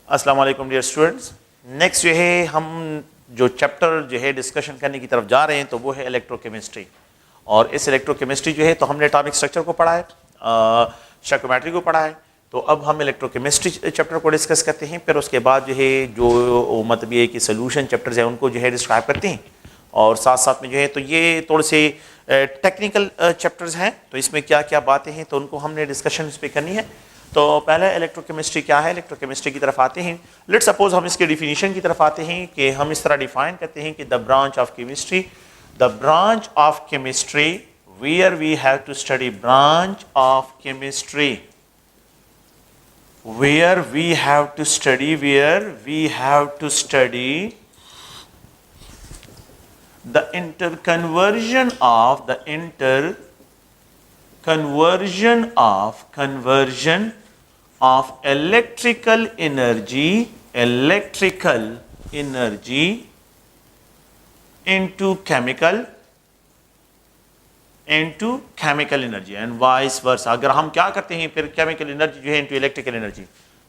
अस्सलाम वालेकुम dear students. Next जो है हम जो चैप्टर जो है डिस्कशन करने की तरफ जा रहे हैं तो वो है इलेक्ट्रोकेमिस्ट्री। और इस इलेक्ट्रोकेमिस्ट्री जो है तो हमने एटॉमिक स्ट्रक्चर को पढ़ा है, स्टोइकोमेट्री को पढ़ा है। तो अब हम इलेक्ट्रोकेमिस्ट्री चैप्टर को डिस्कस करते हैं। फिर उसके बाद जो है जो मतलब ये कि सोल्यूशन चैप्टर्स हैं उनको जो है डिस्क्राइब करते हैं। और साथ साथ में जो है तो ये थोड़े से टेक्निकल चैप्टर्स हैं, तो इसमें क्या क्या बातें हैं तो उनको हमने डिस्कशन इस पर करनी है। तो पहले इलेक्ट्रोकेमिस्ट्री क्या है, इलेक्ट्रोकेमिस्ट्री की तरफ आते हैं। लेट सपोज हम इसके डिफिनीशन की तरफ आते हैं कि हम इस तरह डिफाइन करते हैं कि the branch of chemistry, the branch of chemistry where we have to study branch of chemistry where we have to study the interconversion of electrical energy into chemical energy and vice versa। अगर हम क्या करते हैं फिर chemical energy जो है into electrical energy।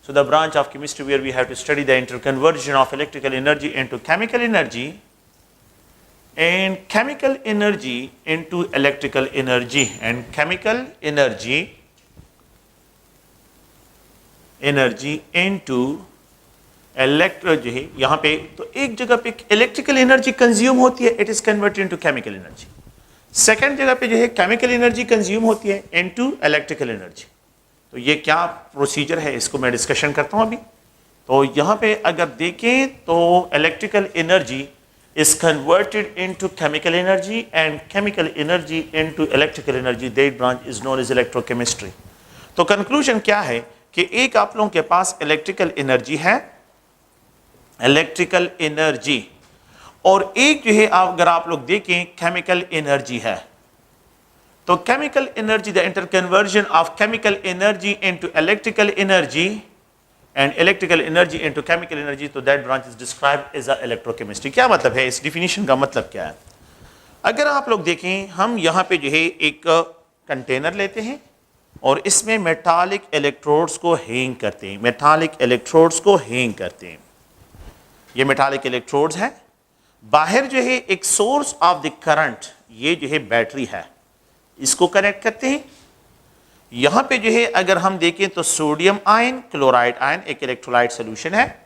So the branch of chemistry where we have to study the interconversion of electrical energy into chemical energy and chemical energy into electrical energy and chemical energy into electro जो है यहाँ पे तो एक जगह पे electrical energy consume होती है, it is converted into chemical energy। Second जगह पे जो है केमिकल एनर्जी कंज्यूम होती है इनटू इलेक्ट्रिकल एनर्जी। तो ये क्या प्रोसीजर है इसको मैं डिस्कशन करता हूं अभी। तो यहाँ पे अगर देखें तो electrical energy is converted into chemical energy and chemical energy into electrical energy. That branch is known as electrochemistry. तो कंक्लूजन क्या है कि एक आप लोगों के पास इलेक्ट्रिकल एनर्जी है, इलेक्ट्रिकल एनर्जी, और एक जो है अगर आप लोग देखें केमिकल एनर्जी है। तो chemical energy the interconversion of chemical energy into electrical energy and electrical energy into chemical energy, तो that branch is described as a electrochemistry. क्या मतलब है, इस डिफिनीशन का मतलब क्या है? अगर आप लोग देखें हम यहाँ पे जो है एक कंटेनर लेते हैं और इसमें मेटालिक इलेक्ट्रोड्स को हैंग करते हैं, ये मेटालिक इलेक्ट्रोड्स हैं। बाहर जो है एक सोर्स ऑफ द करंट, ये जो है बैटरी है, इसको कनेक्ट करते हैं। यहां पे जो है अगर हम देखें तो सोडियम आयन, क्लोराइड आयन एक इलेक्ट्रोलाइट सॉल्यूशन है।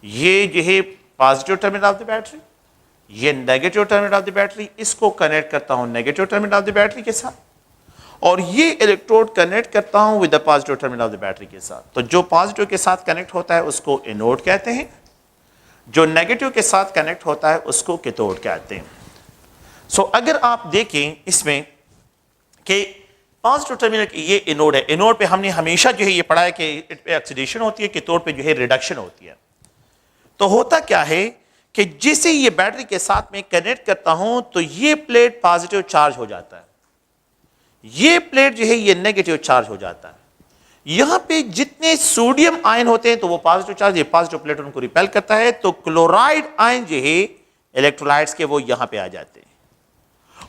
ये जो है positive terminal of the battery, ये negative terminal of the battery, इसको कनेक्ट करता हूं negative terminal of the battery के साथ, और ये इलेक्ट्रोड कनेक्ट करता हूं with the positive terminal of the battery के साथ। तो जो पॉजिटिव के साथ कनेक्ट होता है उसको एनोड कहते हैं, जो नेगेटिव के साथ कनेक्ट होता है उसको कैथोड कहते हैं। सो अगर आप देखें इसमें कि पॉजिटिव टर्मिनल ये एनोड है, एनोड पे हमने हमेशा जो है ये पढ़ा है कि इट पे ऑक्सीडेशन होती है, कैथोड पे जो है रिडक्शन होती है। तो होता क्या है कि जैसे ये बैटरी के साथ में कनेक्ट करता हूं तो ये प्लेट पॉजिटिव चार्ज हो जाता है, ये प्लेट जो है ये नेगेटिव चार्ज हो जाता है। यहां पे जितने सोडियम आयन होते हैं तो वो पॉजिटिव चार्ज, ये पॉजिटिव प्लेट उनको रिपेल करता है, तो क्लोराइड आयन जो है इलेक्ट्रोलाइट्स के वो यहां पे आ जाते हैं,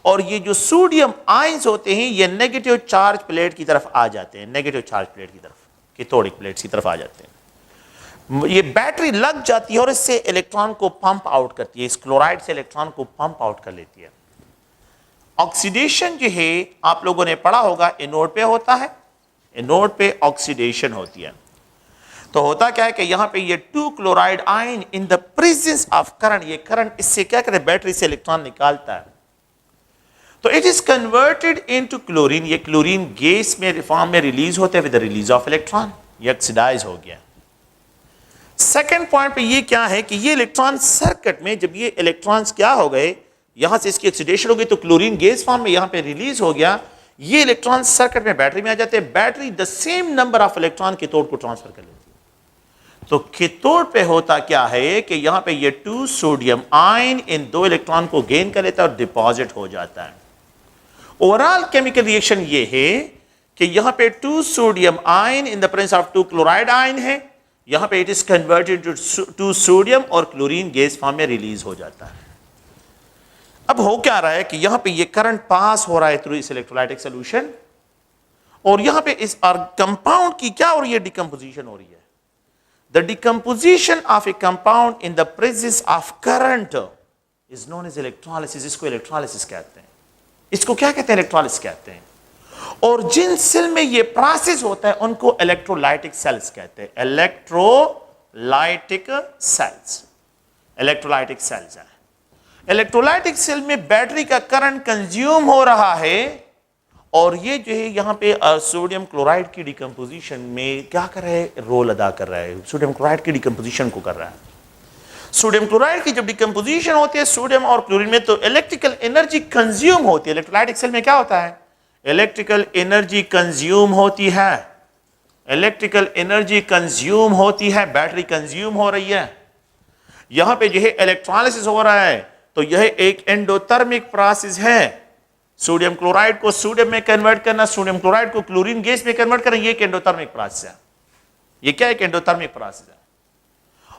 और ये जो सोडियम आयंस होते हैं ये नेगेटिव चार्ज प्लेट की तरफ आ जाते हैं, नेगेटिव चार्ज प्लेट की तरफ, कैथोडिक प्लेट्स की तरफ आ जाते हैं। ये बैटरी लग जाती है और इससे इलेक्ट्रॉन को पंप आउट करती है, इस क्लोराइड से इलेक्ट्रॉन को पंप आउट कर लेती है। ऑक्सीडेशन जो है आप लोगों ने पढ़ा होगा एनोड पे होता है, एनोड पे ऑक्सीडेशन होती है। तो होता क्या है कि यहां पे ये 2 chloride ion in the presence of current, ये करंट इससे क्या करे बैटरी से इलेक्ट्रॉन निकालता है, तो it is converted into chlorine. ये क्लोरीन गैस में फॉर्म में रिलीज होते हैं with the release of electron, ये ऑक्सीडाइज हो गया। सेकेंड पॉइंट पे ये क्या है कि ये इलेक्ट्रॉन सर्किट में जब ये इलेक्ट्रॉन्स क्या हो गए, यहां से इसकी ऑक्सीडेशन हो गई तो क्लोरीन गैस फॉर्म में यहां पे रिलीज हो गया, ये इलेक्ट्रॉन सर्किट में बैटरी में आ जाते हैं। Battery the same number of electron cathode को ट्रांसफर कर लेती है। तो कैथोड पे होता क्या है कि यहां पे ये 2 सोडियम आयन इन 2 इलेक्ट्रॉन को गेन कर लेता है और डिपॉजिट हो जाता है। ओवरऑल केमिकल रिएक्शन ये है कि यहां पे 2 sodium ion in the presence of 2 chloride ion है, यहां पे it is converted to sodium और क्लोरीन गैस फॉर्म में रिलीज हो जाता है। अब हो क्या रहा है कि यहां पे ये करंट पास हो रहा है थ्रू इस इलेक्ट्रोलाइटिक सॉल्यूशन, और यहां पे इस कंपाउंड की क्या हो रही है, डिकम्पोजिशन हो रही है। The decomposition of a compound in the presence of current is known as electrolysis. इसको electrolysis कहते हैं. इसको क्या कहते हैं? electrolysis कहते हैं. और जिन सेल में ये प्रोसेस होता है उनको इलेक्ट्रोलाइटिक सेल्स कहते हैं. इलेक्ट्रोलाइटिक सेल्स, इलेक्ट्रोलाइटिक सेल्स है. इलेक्ट्रोलाइटिक सेल में बैटरी का करंट कंज्यूम हो रहा है और ये जो है यहां पे सोडियम क्लोराइड की डिकम्पोजिशन में क्या कर रहा है? रोल अदा कर रहा है. सोडियम क्लोराइड की डिकम्पोजिशन को कर रहा है. सोडियम क्लोराइड की जब डिकम्पोजिशन होती है सोडियम और क्लोरीन में तो इलेक्ट्रिकल एनर्जी कंज्यूम होती है. इलेक्ट्रोलाइटिक सेल में क्या होता है? इलेक्ट्रिकल एनर्जी कंज्यूम होती है. इलेक्ट्रिकल एनर्जी कंज्यूम होती है. बैटरी कंज्यूम हो रही है. यहां पे जो है इलेक्ट्रोलाइसिस हो रहा है तो यह एक एंडोथर्मिक प्रोसेस है. सोडियम क्लोराइड को सोडियम में कन्वर्ट करना, सोडियम क्लोराइड को क्लोरीन गैस में कन्वर्ट करना, यह एक एंडोथर्मिक प्रोसेस है. यह क्या एक एंडोथर्मिक प्रोसेस है.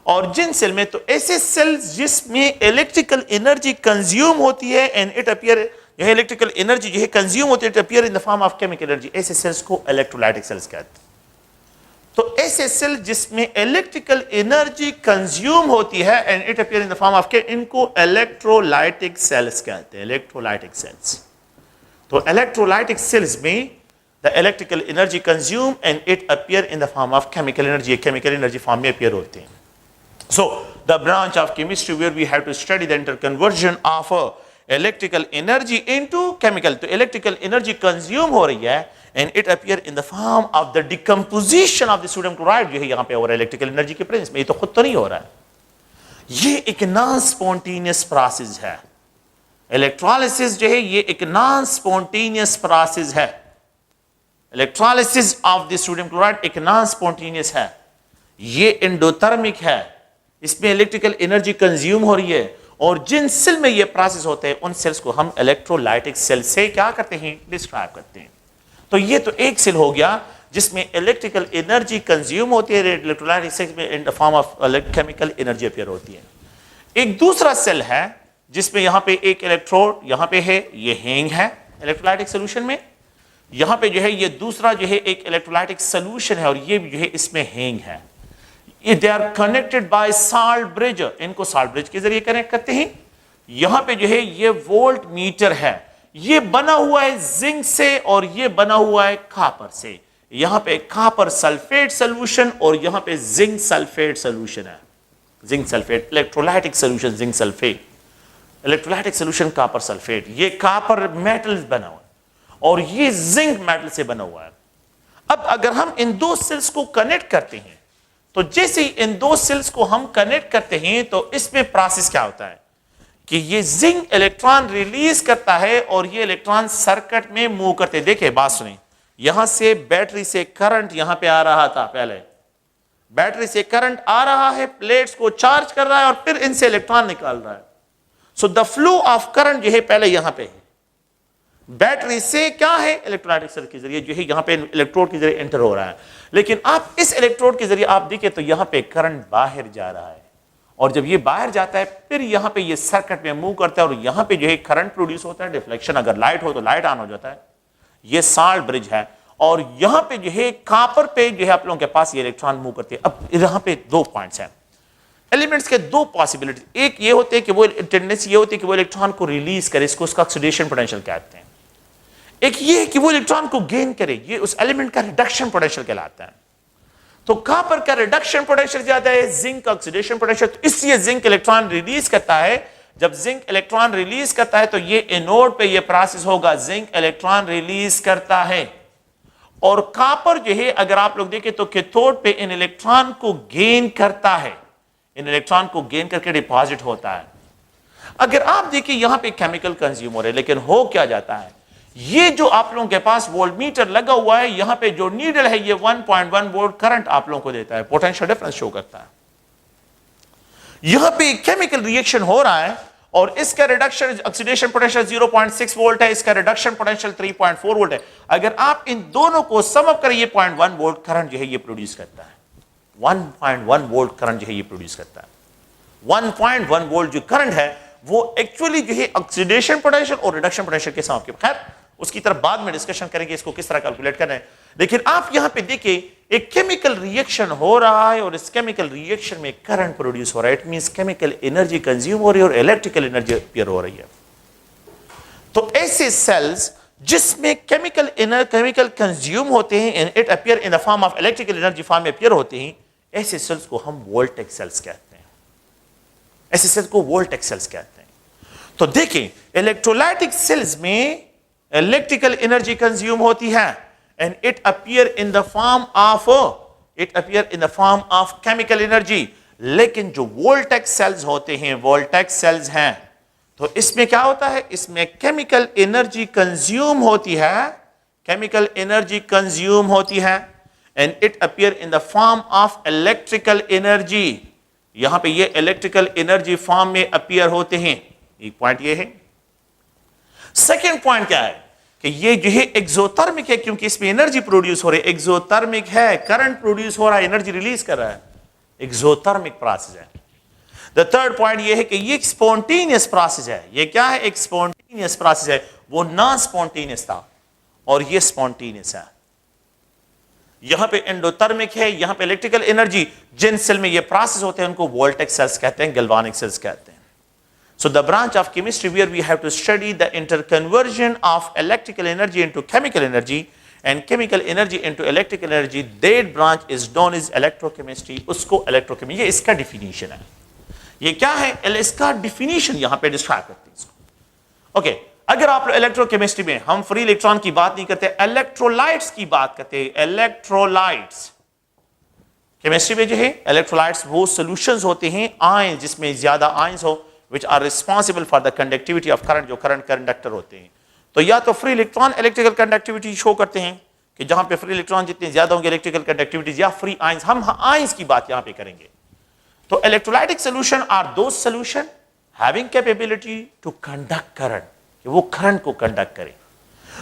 और जिन सेल में तो ऐसे सेल्स जिसमें इलेक्ट्रिकल एनर्जी कंज्यूम होती है एंड इट अपीयर, यह इलेक्ट्रिकल एनर्जी जो है कंज्यूम होती है, it appear in the form of chemical energy, ऐसे सेल्स को इलेक्ट्रोलाइटिक सेल्स कहते हैं. तो ऐसे सेल जिसमें इलेक्ट्रिकल एनर्जी कंज्यूम होती है and it appear in the form of, इनको इलेक्ट्रोलाइटिक सेल्स कहते हैं. Electrolytic cells. तो इलेक्ट्रोलाइटिक सेल्स में the electrical energy consume and it appear in the form of chemical energy, chemical energy form में अपीयर होते हैं. So the branch of chemistry where we have to study the interconversion of electrical energy into chemical, तो electrical energy consume हो रही है and it appear in the form of the decomposition of the sodium chloride जो है यहाँ पे हो रहा है electrical energy के presence में. ये तो खुद तो नहीं हो रहा है, ये एक नॉन स्पॉन्टेनियस प्रोसेस है. इलेक्ट्रोलाइसिस जो है ये एक नॉन स्पॉन्टेनियस प्रोसेस है. Electrolysis of the sodium chloride एक नॉन स्पॉन्टेनियस है. ये एंडोथर्मिक है. इसमें इलेक्ट्रिकल एनर्जी कंज्यूम हो रही है और जिन सेल में ये प्रोसेस होते हैं उन सेल्स को हम इलेक्ट्रोलाइटिक सेल से क्या करते हैं? डिस्क्राइब करते हैं. तो ये तो एक सेल हो गया जिसमें इलेक्ट्रिकल एनर्जी कंज्यूम होती है, इलेक्ट्रोलाइटिक सेल में इन the form of chemical energy appear होती है. एक दूसरा सेल है जिसमें यहां पे एक इलेक्ट्रोड यहां पे है, ये हैंग है इलेक्ट्रोलाइटिक सोल्यूशन में. यहां पे जो है ये दूसरा जो है एक इलेक्ट्रोलाइटिक सोल्यूशन है और ये जो है इसमें हैंग है. They are connected by salt bridge. इनको साल्ट ब्रिज के जरिए कनेक्ट करते हैं. यहां पे जो है ये वोल्ट मीटर है, ये बना हुआ है जिंक से और ये बना हुआ है कॉपर से. यहां पे कॉपर सल्फेट सॉल्यूशन और यहां पे जिंक सल्फेट सॉल्यूशन है. Zinc sulphate electrolytic solution, zinc sulphate electrolytic solution copper sulphate. ये कॉपर मेटल बना हुआ है और ये जिंक मेटल से बना हुआ है. अब अगर हम इन दो सेल्स को कनेक्ट करते हैं तो जैसे ही इन दो सेल्स को हम कनेक्ट करते हैं तो इसमें प्रोसेस क्या होता है कि ये जिंक इलेक्ट्रॉन रिलीज करता है और ये इलेक्ट्रॉन सर्किट में मूव करते हैं. देखिए बात सुनिए, यहां से बैटरी से करंट यहां पे आ रहा था, पहले बैटरी से करंट आ रहा है, प्लेट्स को चार्ज कर रहा है और फिर इनसे इलेक्ट्रॉन निकाल रहा है. So the flow of current जो है पहले यहां पे है, बैटरी से क्या है इलेक्ट्रोलाइटिक सेल के जरिए जो है यहां पे इलेक्ट्रोड के जरिए एंटर हो रहा है. लेकिन आप इस इलेक्ट्रोड के जरिए आप देखें तो यहां पे करंट बाहर जा रहा है और जब ये बाहर जाता है फिर यहां पे ये सर्किट में मूव करता है और यहां पे जो है करंट प्रोड्यूस होता है. डिफ्लेक्शन, अगर लाइट हो तो लाइट ऑन हो जाता है. ये साल्ट ब्रिज है और यहां पे जो है कॉपर पे जो है आप लोगों के पास ये इलेक्ट्रॉन मूव करते हैं. अब यहां पे दो पॉइंट्स हैं, एलिमेंट्स के दो पॉसिबिलिटी. एक ये होते हैं कि वो टेंडेंसी ये होती है कि वो इलेक्ट्रॉन को रिलीज करे, इसको उसका ऑक्सीडेशन पोटेंशियल कहते हैं. एक ये है कि वो इलेक्ट्रॉन को गेन करे, ये उस एलिमेंट का रिडक्शन पोटेंशियल कहलाता है. तो कॉपर का रिडक्शन पोटेंशियल ज्यादा है, जिंक का ऑक्सीडेशन पोटेंशियल, तो इसलिए जिंक इलेक्ट्रॉन रिलीज करता है. जब जिंक इलेक्ट्रॉन रिलीज करता है तो ये एनोड पे ये प्रोसेस होगा, जिंक इलेक्ट्रॉन रिलीज करता है. और कॉपर जो है अगर आप लोग देखें तो कैथोड पे इन इलेक्ट्रॉन को गेन करता है, इन इलेक्ट्रॉन को गेन करके डिपॉजिट होता है. अगर आप देखिए यहां पे केमिकल कंज्यूम हो रहे, लेकिन हो क्या जाता है, ये जो आप लोगों के पास वोल्टमीटर लगा हुआ है यहां पे जो नीडल है ये 1.1 वोल्ट करंट आप लोगों को देता है, पोटेंशियल डिफरेंस शो करता है. यहां पे केमिकल रिएक्शन हो रहा है और इसका रिडक्शन ऑक्सीडेशन पोटेंशियल 0.6 वोल्ट है, इसका रिडक्शन पोटेंशियल 3.4 वोल्ट है. अगर आप इन दोनों को सम अप करें ये 0.1 वोल्ट करंट जो है ये प्रोड्यूस करता है. 1.1 वोल्ट करंट जो है ये प्रोड्यूस करता है. 1.1 वोल्ट जो करंट है वो एक्चुअली जो है ऑक्सीडेशन पोटेंशियल और रिडक्शन पोटेंशियल के साथ, खैर उसकी तरफ बाद में डिस्कशन करेंगे इसको किस तरह कैलकुलेट करना है. लेकिन आप यहां पे देखिए एक केमिकल रिएक्शन हो रहा है और इस केमिकल रिएक्शन में करंट प्रोड्यूस हो रहा है, it means chemical energy consume हो रही है और इलेक्ट्रिकल एनर्जी अपीयर हो रही है। तो ऐसे सेल्स जिसमें केमिकल कंज्यूम होते हैं and it appear in the form of electrical energy form में अपीयर होते हैं, ऐसे सेल्स को हम वोल्टेक सेल्स कहते हैं। ऐसे सेल्स को वोल्टेक सेल्स कहते हैं। तो देखें, इलेक्ट्रोलाइटिक सेल्स में इलेक्ट्रिकल एनर्जी कंज्यूम होती है and it appear in the form of chemical energy. लेकिन जो वोल्टेक सेल्स होते हैं, वोल्टेक सेल्स हैं, तो इसमें क्या होता है, इसमें केमिकल एनर्जी कंज्यूम होती है, केमिकल एनर्जी कंज्यूम होती है and it appear in the form of electrical energy. यहां पे ये इलेक्ट्रिकल एनर्जी फॉर्म में अपीयर होते हैं। एक पॉइंट ये है। सेकेंड पॉइंट क्या है कि ये जो है एक्सोथर्मिक है, क्योंकि इसमें एनर्जी प्रोड्यूस हो रही है, एक्सोथर्मिक है, करंट प्रोड्यूस हो रहा है, एनर्जी रिलीज कर रहा है, एक्सोथर्मिक प्रोसेस है। द थर्ड पॉइंट ये है कि ये स्पॉन्टेनियस प्रोसेस है। ये क्या है? एक स्पॉन्टेनियस प्रोसेस है। वो नॉन स्पॉन्टेनियस था और ये स्पॉन्टेनियस है। यहां पे एंडोथर्मिक है, यहां पे इलेक्ट्रिकल एनर्जी। जिन सेल में ये प्रोसेस होते हैं उनको वोल्टेक सेल्स कहते हैं, गैल्वानिक सेल्स कहते हैं। So the branch of chemistry where we have to study the interconversion of electrical energy into chemical energy and chemical energy into electrical energy, that branch is known as electrochemistry। उसको electrochemistry, ये इसका definition है। ये क्या है? इसका definition यहां पे describe करते हैं इसको। Okay, अगर आप इलेक्ट्रोकेमिस्ट्री में हम फ्री इलेक्ट्रॉन की बात नहीं करते, इलेक्ट्रोलाइट्स की बात करते हैं। इलेक्ट्रोलाइट्स केमिस्ट्री में जो है, इलेक्ट्रोलाइट्स वो सॉल्यूशंस होते हैं, आयन जिसमें ज्यादा आयंस हो, which are responsible for the conductivity of current, जो करंट कंडक्टर होते हैं। तो या तो free electron electrical conductivity show करते हैं कि जहां पे फ्री इलेक्ट्रॉन जितने ज्यादा होंगे इलेक्ट्रिकल कंडक्टिविटी, या फ्री आयंस। हम आयंस की बात यहां पे करेंगे। तो electrolytic solution are those solution having capability to conduct current, कि वो करंट को कंडक्ट करे।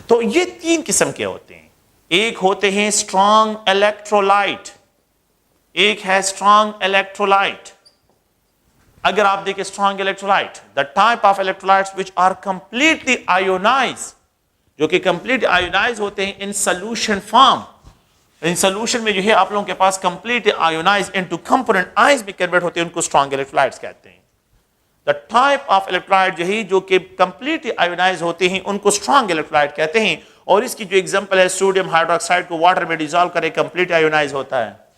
तो ये तीन किस्म के होते हैं। एक होते हैं स्ट्रॉन्ग इलेक्ट्रोलाइट, एक है स्ट्रॉन्ग इलेक्ट्रोलाइट। अगर आप देखें strong electrolyte, the type of electrolytes which are completely ionize, जो कि कंप्लीट आयोनाइज होते हैं in solution form. In solution में जो है आप लोगों के पास complete ionize into component ions में कन्वर्ट होते हैं, उनको स्ट्रॉन्ग इलेक्ट्रोलाइट्स कहते हैं। द टाइप ऑफ इलेक्ट्रोलाइट जो है जो कि कंप्लीट आयोनाइज होते हैं, उनको स्ट्रॉन्ग इलेक्ट्रोलाइट कहते हैं। और इसकी जो एग्जांपल है, सोडियम हाइड्रोक्साइड को वाटर में डिसॉल्व करे, कंप्लीट आयोनाइज होता है।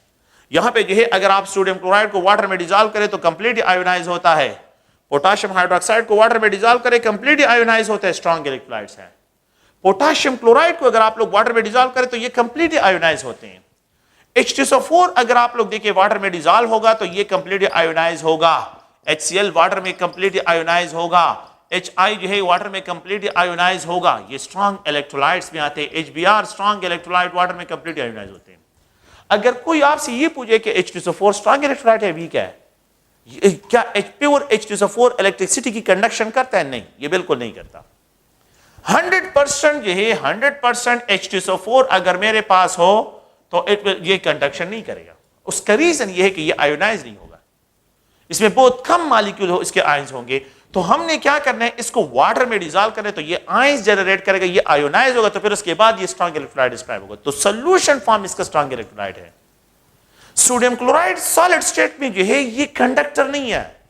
यहां पे जो है अगर आप सोडियम क्लोराइड को वाटर में डिसॉल्व करें तो कंप्लीट आयोनाइज होता है। पोटेशियम हाइड्रोक्साइड को वाटर में डिसॉल्व करें, कंप्लीट आयोनाइज होता है, स्ट्रॉन्ग इलेक्ट्रोलाइट्स हैं। पोटेशियम क्लोराइड को अगर आप लोग वाटर में डिसॉल्व करें तो ये कंप्लीट आयोनाइज होते हैं। H2SO4 अगर आप लोग देखिए वाटर में डिसॉल्व होगा तो ये कंप्लीट आयोनाइज होगा। HCl वाटर में कंप्लीट आयोनाइज होगा। HI जो है वाटर में कंप्लीट आयोनाइज होगा। ये स्ट्रॉन्ग इलेक्ट्रोलाइट्स में आते हैं। HBr स्ट्रॉन्ग इलेक्ट्रोलाइट वाटर में कंप्लीट आयोनाइज होते हैं। अगर कोई आपसे ये पूछे कि H2SO4 स्ट्रॉन्ग इलेक्ट्रोलाइट है, वीक है, क्या प्योर H2SO4 इलेक्ट्रिसिटी की कंडक्शन करता है? नहीं, ये बिल्कुल नहीं करता। 100% जो है 100% H2SO4 अगर मेरे पास हो तो ये कंडक्शन नहीं करेगा। उसका रीजन ये है कि ये आयोनाइज नहीं होगा, इसमें बहुत कम मॉलिक्यूल हो इसके आयंस होंगे। तो हमने क्या करना है, इसको वाटर में डिसॉल्व करें तो ये आयंस जनरेट करेगा, ये आयोनाइज होगा, तो फिर उसके बाद ये स्ट्रॉन्ग इलेक्ट्रोलाइट डिस्क्राइब होगा। तो सॉल्यूशन फॉर्म इसका स्ट्रॉन्ग इलेक्ट्रोलाइट है। सोडियम क्लोराइड सॉलिड स्टेट में जो है ये कंडक्टर नहीं है,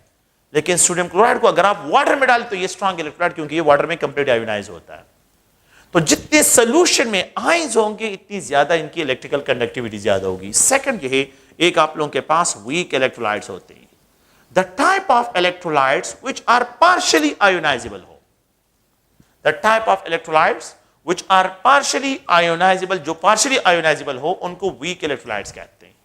लेकिन सोडियम क्लोराइड को अगर आप वाटर में डालें तो ये स्ट्रॉन्ग इलेक्ट्रोलाइट, क्योंकि ये वाटर में कंप्लीट आयोनाइज होता है। तो जितने सॉल्यूशन में आयंस होंगे इतनी ज्यादा इनकी इलेक्ट्रिकल कंडक्टिविटी ज्यादा होगी। सेकंड जो है, एक आप लोगों के पास वीक इलेक्ट्रोलाइट्स होते हैं। The type of electrolytes which are partially ionizable हो, the type of electrolytes which are partially ionizable, जो partially ionizable हो उनको weak electrolytes कहते हैं।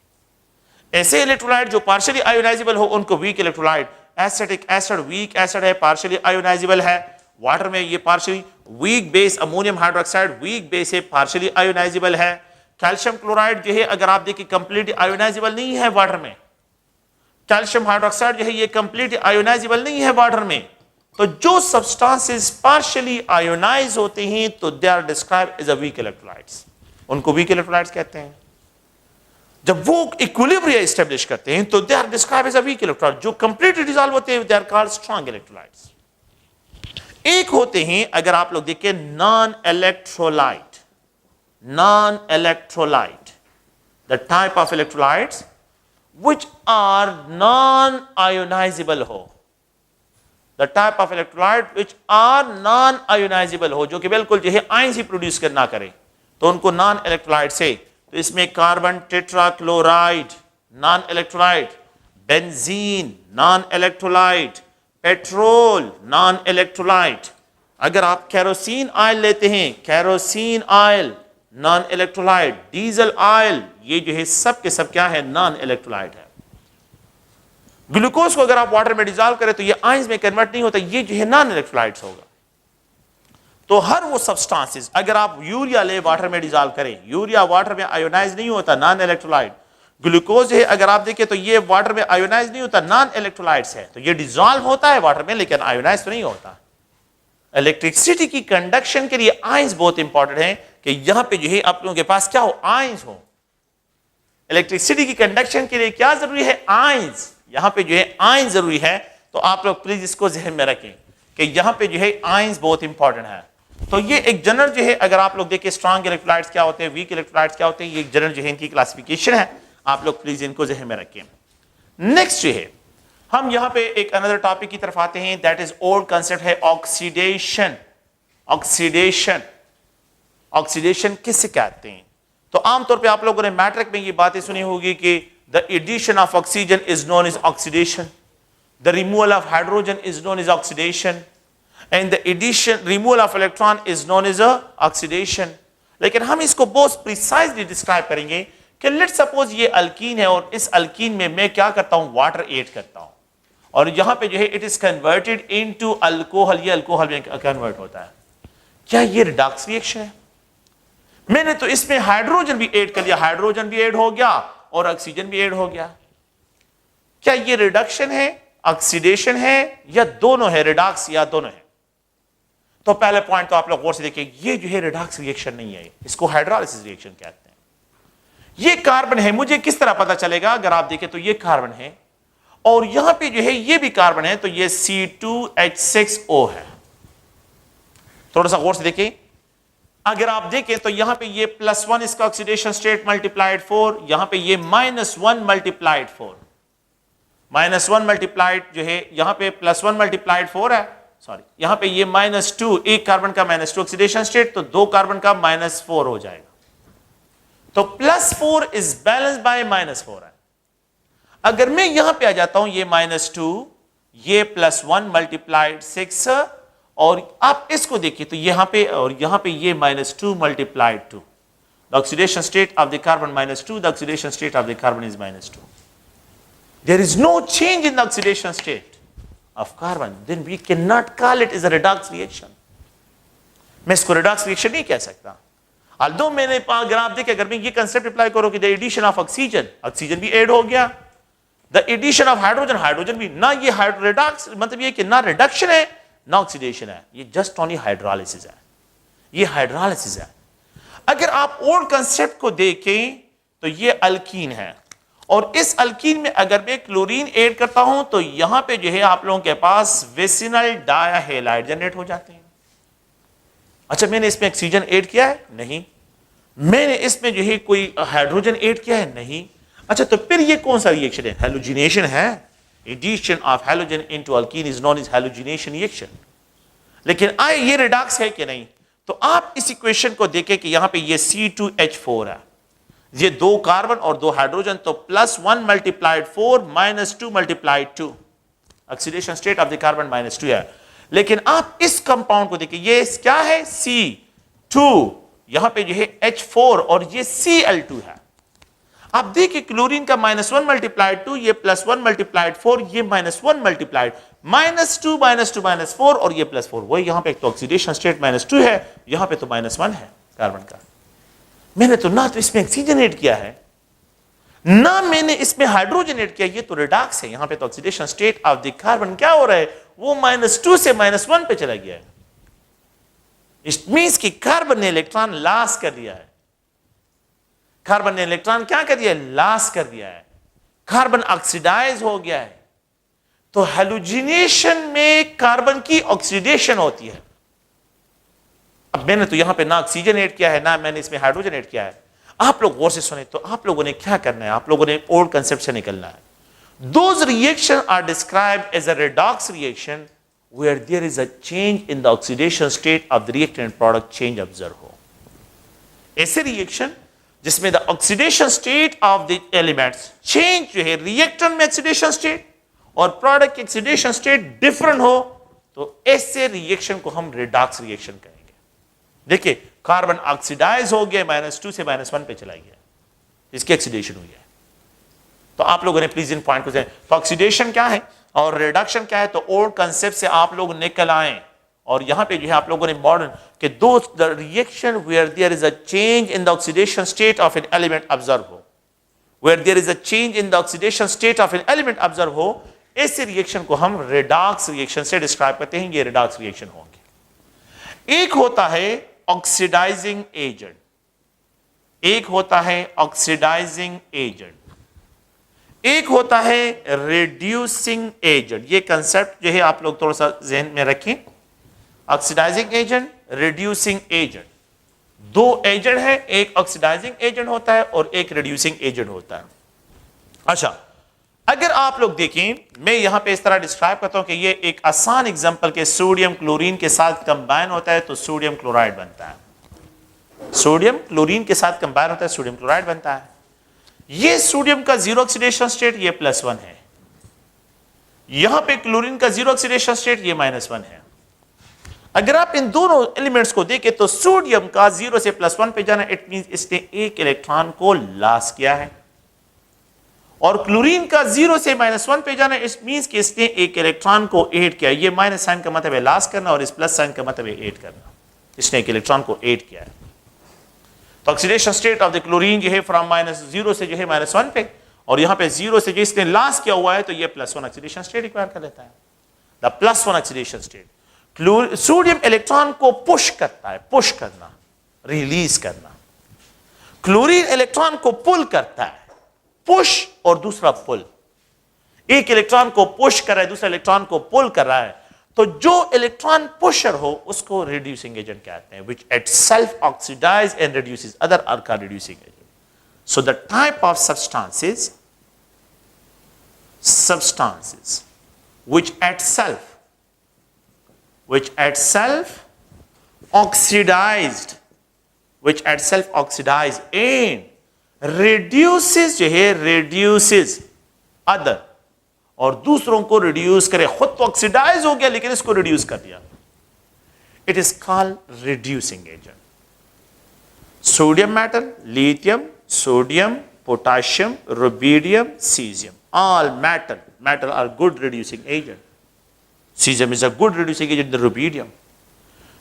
ऐसे इलेक्ट्रोलाइट जो partially ionizable हो उनको weak electrolyte, acetic acid weak acid है, partially ionizable है, वाटर में ये partially weak base, ammonium hydroxide weak base है, partially ionizable है। कैल्शियम क्लोराइड जो है अगर आप देखिए कंप्लीट ionizable नहीं है वाटर में, कैल्शियम हाइड्रोक्साइड जो है ये कंप्लीट आयोनाइजेबल नहीं है वाटर में। तो जो सब्सटेंसेस पार्शियली आयोनाइज होते हैं तो they are described as a weak electrolytes, उनको वीक इलेक्ट्रोलाइट्स कहते हैं। जब वो इक्विलिब्रियम एस्टेब्लिश करते हैं तो they are described as a weak electrolyte. जो कंप्लीटली डिसॉल्व होते हैं they are called strong electrolytes. एक होते हैं अगर आप लोग देखिए non electrolyte, non electrolyte. The type of electrolytes which are non ionizable हो, the type of electrolyte which are non ionizable हो, जो कि बिल्कुल जो है आयंस ही प्रोड्यूस करना करे, तो उनको नॉन इलेक्ट्रोलाइट से, तो इसमें carbon tetrachloride non electrolyte, benzene non electrolyte, petrol non electrolyte. अगर आप केरोसिन ऑयल लेते हैं, kerosene oil non electrolyte, diesel oil, ये जो है सब के सब क्या है, नॉन इलेक्ट्रोलाइट है। ग्लूकोज को अगर आप वाटर में डिजॉल्व करें तो ये आयंस में कन्वर्ट नहीं होता, ये जो है नॉन इलेक्ट्रोलाइट्स होगा। तो हर वो सब्सटेंसेस, अगर आप यूरिया ले वाटर में डिजॉल्व करें, यूरिया वाटर में आयोनाइज नहीं होता, नॉन इलेक्ट्रोलाइट। ग्लूकोज है अगर आप देखें तो ये वाटर में आयोनाइज नहीं होता, नॉन इलेक्ट्रोलाइट्स है, तो ये डिजॉल्व होता है वाटर में लेकिन आयोनाइज तो नहीं होता। इलेक्ट्रिसिटी की कंडक्शन के लिए आयंस बहुत इंपॉर्टेंट है कि यहां पे जो है आप लोगों के पास क्या हो, आयंस हो। इलेक्ट्रिसिटी की कंडक्शन के लिए क्या जरूरी है, आयंस। यहां पे जो है आयंस जरूरी है, तो आप लोग प्लीज इसको जहन में रखें कि यहां पे जो है आयंस बहुत इंपॉर्टेंट है। तो ये एक जनरल जो है, अगर आप लोग देखें स्ट्रॉन्ग इलेक्ट्रोलाइट्स क्या होते हैं, वीक इलेक्ट्रोलाइट्स क्या होते हैं, ये एक जनरल जो है इनकी क्लासिफिकेशन है, आप लोग प्लीज इनको जहन में रखें। नेक्स्ट जो है हम यहां पे एक अनदर टॉपिक की तरफ आते हैं, दैट इज ओल्ड कंसेप्ट है ऑक्सीडेशन। ऑक्सीडेशन, ऑक्सीडेशन किससे कहते हैं? तो आमतौर पे आप लोगों ने मैट्रिक में ये बातें सुनी होगी कि the addition of oxygen is known as oxidation, the removal of hydrogen is known as oxidation, and the addition removal of electron is known as oxidation. लेकिन हम इसको बहुत प्रिसाइजली डिस्क्राइब करेंगे कि लेट सपोज ये अल्कीन है और इस अल्कीन में मैं क्या करता हूं, वाटर ऐड करता हूं, और यहां पे जो है it is converted into alcohol, ये अल्कोहल में कन्वर्ट होता है। क्या ये रिडक्स रिएक्शन है? मैंने तो इसमें हाइड्रोजन भी ऐड कर दिया, हाइड्रोजन भी ऐड हो गया और ऑक्सीजन भी ऐड हो गया। क्या ये रिडक्शन है, ऑक्सीडेशन है, या दोनों है, रिडक्स या दोनों है? तो पहले पॉइंट तो आप लोग गौर से देखिए, ये जो है रिडक्स रिएक्शन नहीं है, इसको हाइड्रोलिसिस रिएक्शन कहते हैं। ये कार्बन है, मुझे किस तरह पता चलेगा? अगर आप देखें तो ये कार्बन है और यहां पे जो है ये भी कार्बन है, तो ये C2H6O है। थोड़ा सा गौर से देखिए, अगर आप देखें तो यहां पे ये +1 इसका ऑक्सीडेशन स्टेट मल्टीप्लाइड 4, यहां पे ये -1 मल्टीप्लाइड 4, -1 मल्टीप्लाइड जो है यहां पे +1 मल्टीप्लाइड 4 है, सॉरी यहां पे ये -2, एक कार्बन का -2 ऑक्सीडेशन स्टेट, तो दो कार्बन का -4 हो जाएगा। तो +4 इज बैलेंस बाय -4 है। अगर मैं यहां पे आ जाता हूं, ये -2, ये +1 मल्टीप्लाइड 6, और आप इसको देखिए तो यहां पे और यहां पे ये -2 multiplied 2, the oxidation state of the carbon -2, the oxidation state of the carbon is -2। There is no change in the oxidation state of carbon, then we can not call it is a redox reaction. मैं इसको Redux reaction नहीं कह सकता। although मैंने अगर आप देखें, अगर मैं ये कंसेप्ट अप्लाई करो कि the addition of oxygen, oxygen भी ऐड हो गया, the addition of hydrogen, hydrogen भी, ना ये रिडक्स मतलब ये कि ना रिडक्शन है ना ऑक्सीडेशन है, ये जस्ट ओनली हाइड्रोलिसिस है, ये हाइड्रोलिसिस है। अगर आप ओल्ड कंसेप्ट को देखें तो ये अल्कीन है, और इस अल्कीन में अगर मैं क्लोरीन ऐड करता हूं तो यहां पे जो है आप लोगों के पास विसिनल डायहेलाइड जनरेट हो जाते हैं। अच्छा, मैंने इसमें ऑक्सीजन ऐड किया है? नहीं। मैंने इसमें जो है कोई हाइड्रोजन ऐड किया है? नहीं। अच्छा, तो फिर ये कौन सा रिएक्शन है? हैलोजिनेशन है। Addition of halogen into alkene is known as halogenation reaction. लेकिन ये रिडक्स है कि नहीं? तो आप इस इक्वेशन को देखें कि यहां पे ये C2H4 है, ये दो कार्बन और दो हाइड्रोजन, तो +1 multiplied 4 -2 multiplied 2, oxidation state of the carbon -2 है। लेकिन आप इस कंपाउंड को देखिए, ये क्या है? C2, यहां पे जो है H4 और ये Cl2 है। आप देखिए क्लोरीन का -1 मल्टीप्लाइड 2, ये +1 मल्टीप्लाइड 4, ये -1 मल्टीप्लाइड -2 -2 -4 और ये +4, वही यहां पे तो ऑक्सीडेशन स्टेट -2 है, यहां पे तो -1 है कार्बन का। मैंने तो ना तो इसमें ऑक्सीजन ऐड किया है ना मैंने इसमें हाइड्रोजन ऐड किया, ये तो रिडक्स है। यहां पे तो oxidation state of the carbon क्या हो रहा है? वो -2 से -1 पे चला गया है। इट मींस कि कार्बन ने इलेक्ट्रॉन लॉस कर दिया है। कार्बन ने इलेक्ट्रॉन क्या कर दिया है? लॉस कर दिया है। कार्बन ऑक्सीडाइज हो गया है। तो हैलोजिनेशन में कार्बन की ऑक्सीडेशन होती है। अब मैंने तो यहां पे ना ऑक्सीजन ऐड किया है ना मैंने इसमें हाइड्रोजन ऐड किया है। आप लोग गौर से सुने तो आप लोगों ने क्या करना है, आप लोगों ने ओल्ड कंसेप्ट से निकलना है. Those reactions are described as a redox reaction where there is a change in the oxidation state of the reactant product change observe हो. ऐसे रिएक्शन जिसमें the oxidation state of the elements change जो है, reactant में oxidation state और product की oxidation state different हो, तो ऐसे रिएक्शन को हम रिडॉक्स रिएक्शन कहेंगे. देखिए कार्बन ऑक्सीडाइज हो गया, -2 से -1 पे चला गया, इसकी ऑक्सीडेशन हुई है. तो आप लोगों ने प्लीज इन पॉइंट को समझें. तो ऑक्सीडेशन क्या है और रिडक्शन क्या है, तो ओल्ड कंसेप्ट से आप लोग निकल आए और यहां पे जो है आप लोगों ने मॉडर्न के दो reaction where there is a change in the oxidation state of an element observe हो, where there is a change in the oxidation state of an element observe हो, ऐसे रिएक्शन को हम रिडॉक्स रिएक्शन से describe करते हैं. ये redox reaction होंगे. एक होता है ऑक्सीडाइजिंग एजेंट, एक होता है ऑक्सीडाइजिंग एजेंट, एक होता है रिड्यूसिंग एजेंट. ये कंसेप्ट जो है आप लोग थोड़ा सा जहन में रखें. ऑक्सीडाइजिंग एजेंट, रिड्यूसिंग एजेंट, दो एजेंट है. एक ऑक्सीडाइजिंग एजेंट होता है और एक रिड्यूसिंग एजेंट होता है. अच्छा, अगर आप लोग देखें, मैं यहां पे इस तरह डिस्क्राइब करता हूं कि ये एक आसान एग्जांपल के सोडियम क्लोरीन के साथ कंबाइन होता है तो सोडियम क्लोराइड बनता है. सोडियम क्लोरीन के साथ कंबाइन होता है, सोडियम क्लोराइड बनता है. ये सोडियम का जीरो ऑक्सीडेशन स्टेट, ये +1 है. यहां पे क्लोरीन का जीरो ऑक्सीडेशन स्टेट, ये -1 है. अगर आप इन दोनों एलिमेंट्स को देखें तो सोडियम का 0 से +1 पे जाना, इट मींस इसने एक इलेक्ट्रॉन को लॉस किया है. और क्लोरीन का 0 से -1 पे जाना, इट मींस कि इसने एक इलेक्ट्रॉन को ऐड किया. ये माइनस साइन का मतलब है लॉस करना और इस प्लस साइन का मतलब है ऐड करना. इसने एक इलेक्ट्रॉन को ऐड किया है. तो oxidation state of the chlorine जो है फ्रॉम -0 से जो है -1 पे, और यहां पे 0 से जो इसने लॉस किया हुआ है तो ये +1 ऑक्सीडेशन स्टेट रिक्वायर कर लेता है. The +1 oxidation state. Sodium electron को पुश करता है, पुश करना, रिलीज करना. क्लोरीन इलेक्ट्रॉन को पुल करता है, पुश और दूसरा पुल. एक इलेक्ट्रॉन को पुश कर रहा है, दूसरा इलेक्ट्रॉन को पुल कर रहा है. तो जो इलेक्ट्रॉन पुशर हो उसको रिड्यूसिंग एजेंट कहते हैं, which itself oxidize and reduces other are called reducing agent. So the type of substances which at self oxidized and reduces जो है, reduces other, और दूसरों को रिड्यूस करे. खुद तो ऑक्सीडाइज हो गया लेकिन इसको रिड्यूस कर दिया. It is called reducing agent. Sodium metal, lithium, sodium, potassium, rubidium, caesium, all metal are good reducing agent. Caesium is a good reducing agent, rubidium.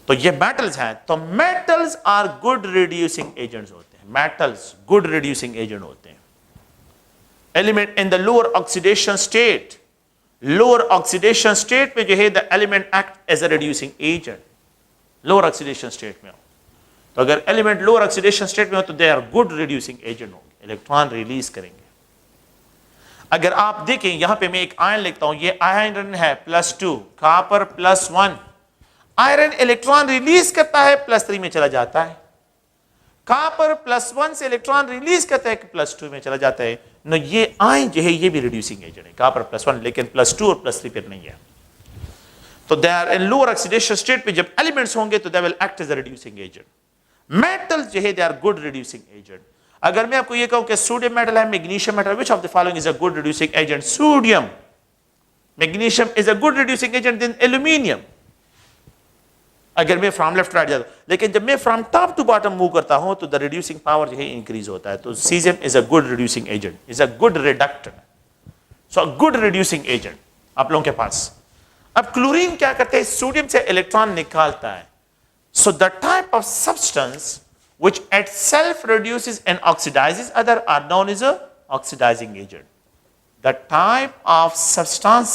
तो ये मेटल्स हैं, तो metals are good reducing agents होते हैं. Metals good reducing agent होते हैं. Element in the lower oxidation state में जो है the element act as a reducing agent. Lower oxidation state में हो तो अगर एलिमेंट लोअर ऑक्सीडेशन स्टेट में हो तो they are good reducing agent होंगे, इलेक्ट्रॉन रिलीज करेंगे. अगर आप देखें यहां पे मैं एक आयन लिखता हूं, ये आयरन है +2, कॉपर +1. आयरन इलेक्ट्रॉन रिलीज करता है, +3 में चला जाता है. कॉपर +1 से इलेक्ट्रॉन रिलीज करता है, +2 में चला जाता है. न ये आयन जो है ये भी रिड्यूसिंग एजेंट है, कॉपर +1, लेकिन +2 और +3 पर नहीं है. तो they are in lower oxidation state पे जब एलिमेंट्स होंगे तो they will act as a reducing agent. Metal जो है they are good reducing agent. अगर मैं आपको ये कहूं कि सोडियम मेटल है, magnesium metal, which of the following is a good reducing agent? Sodium, magnesium is a good reducing agent than aluminium. अगर मैं फ्रॉम लेफ्ट राइट जाता हूं, लेकिन जब मैं from top to bottom move करता हूं तो द रिड्यूसिंग पावर जो है इंक्रीज होता है. तो caesium is a good reducing agent, is a good reductant. So a good reducing agent आप लोगों के पास. अब क्लोरीन क्या करते हैं? सोडियम से इलेक्ट्रॉन निकालता है. So the type of substance which itself reduces and oxidizes other are known as a oxidizing agent. The type of substance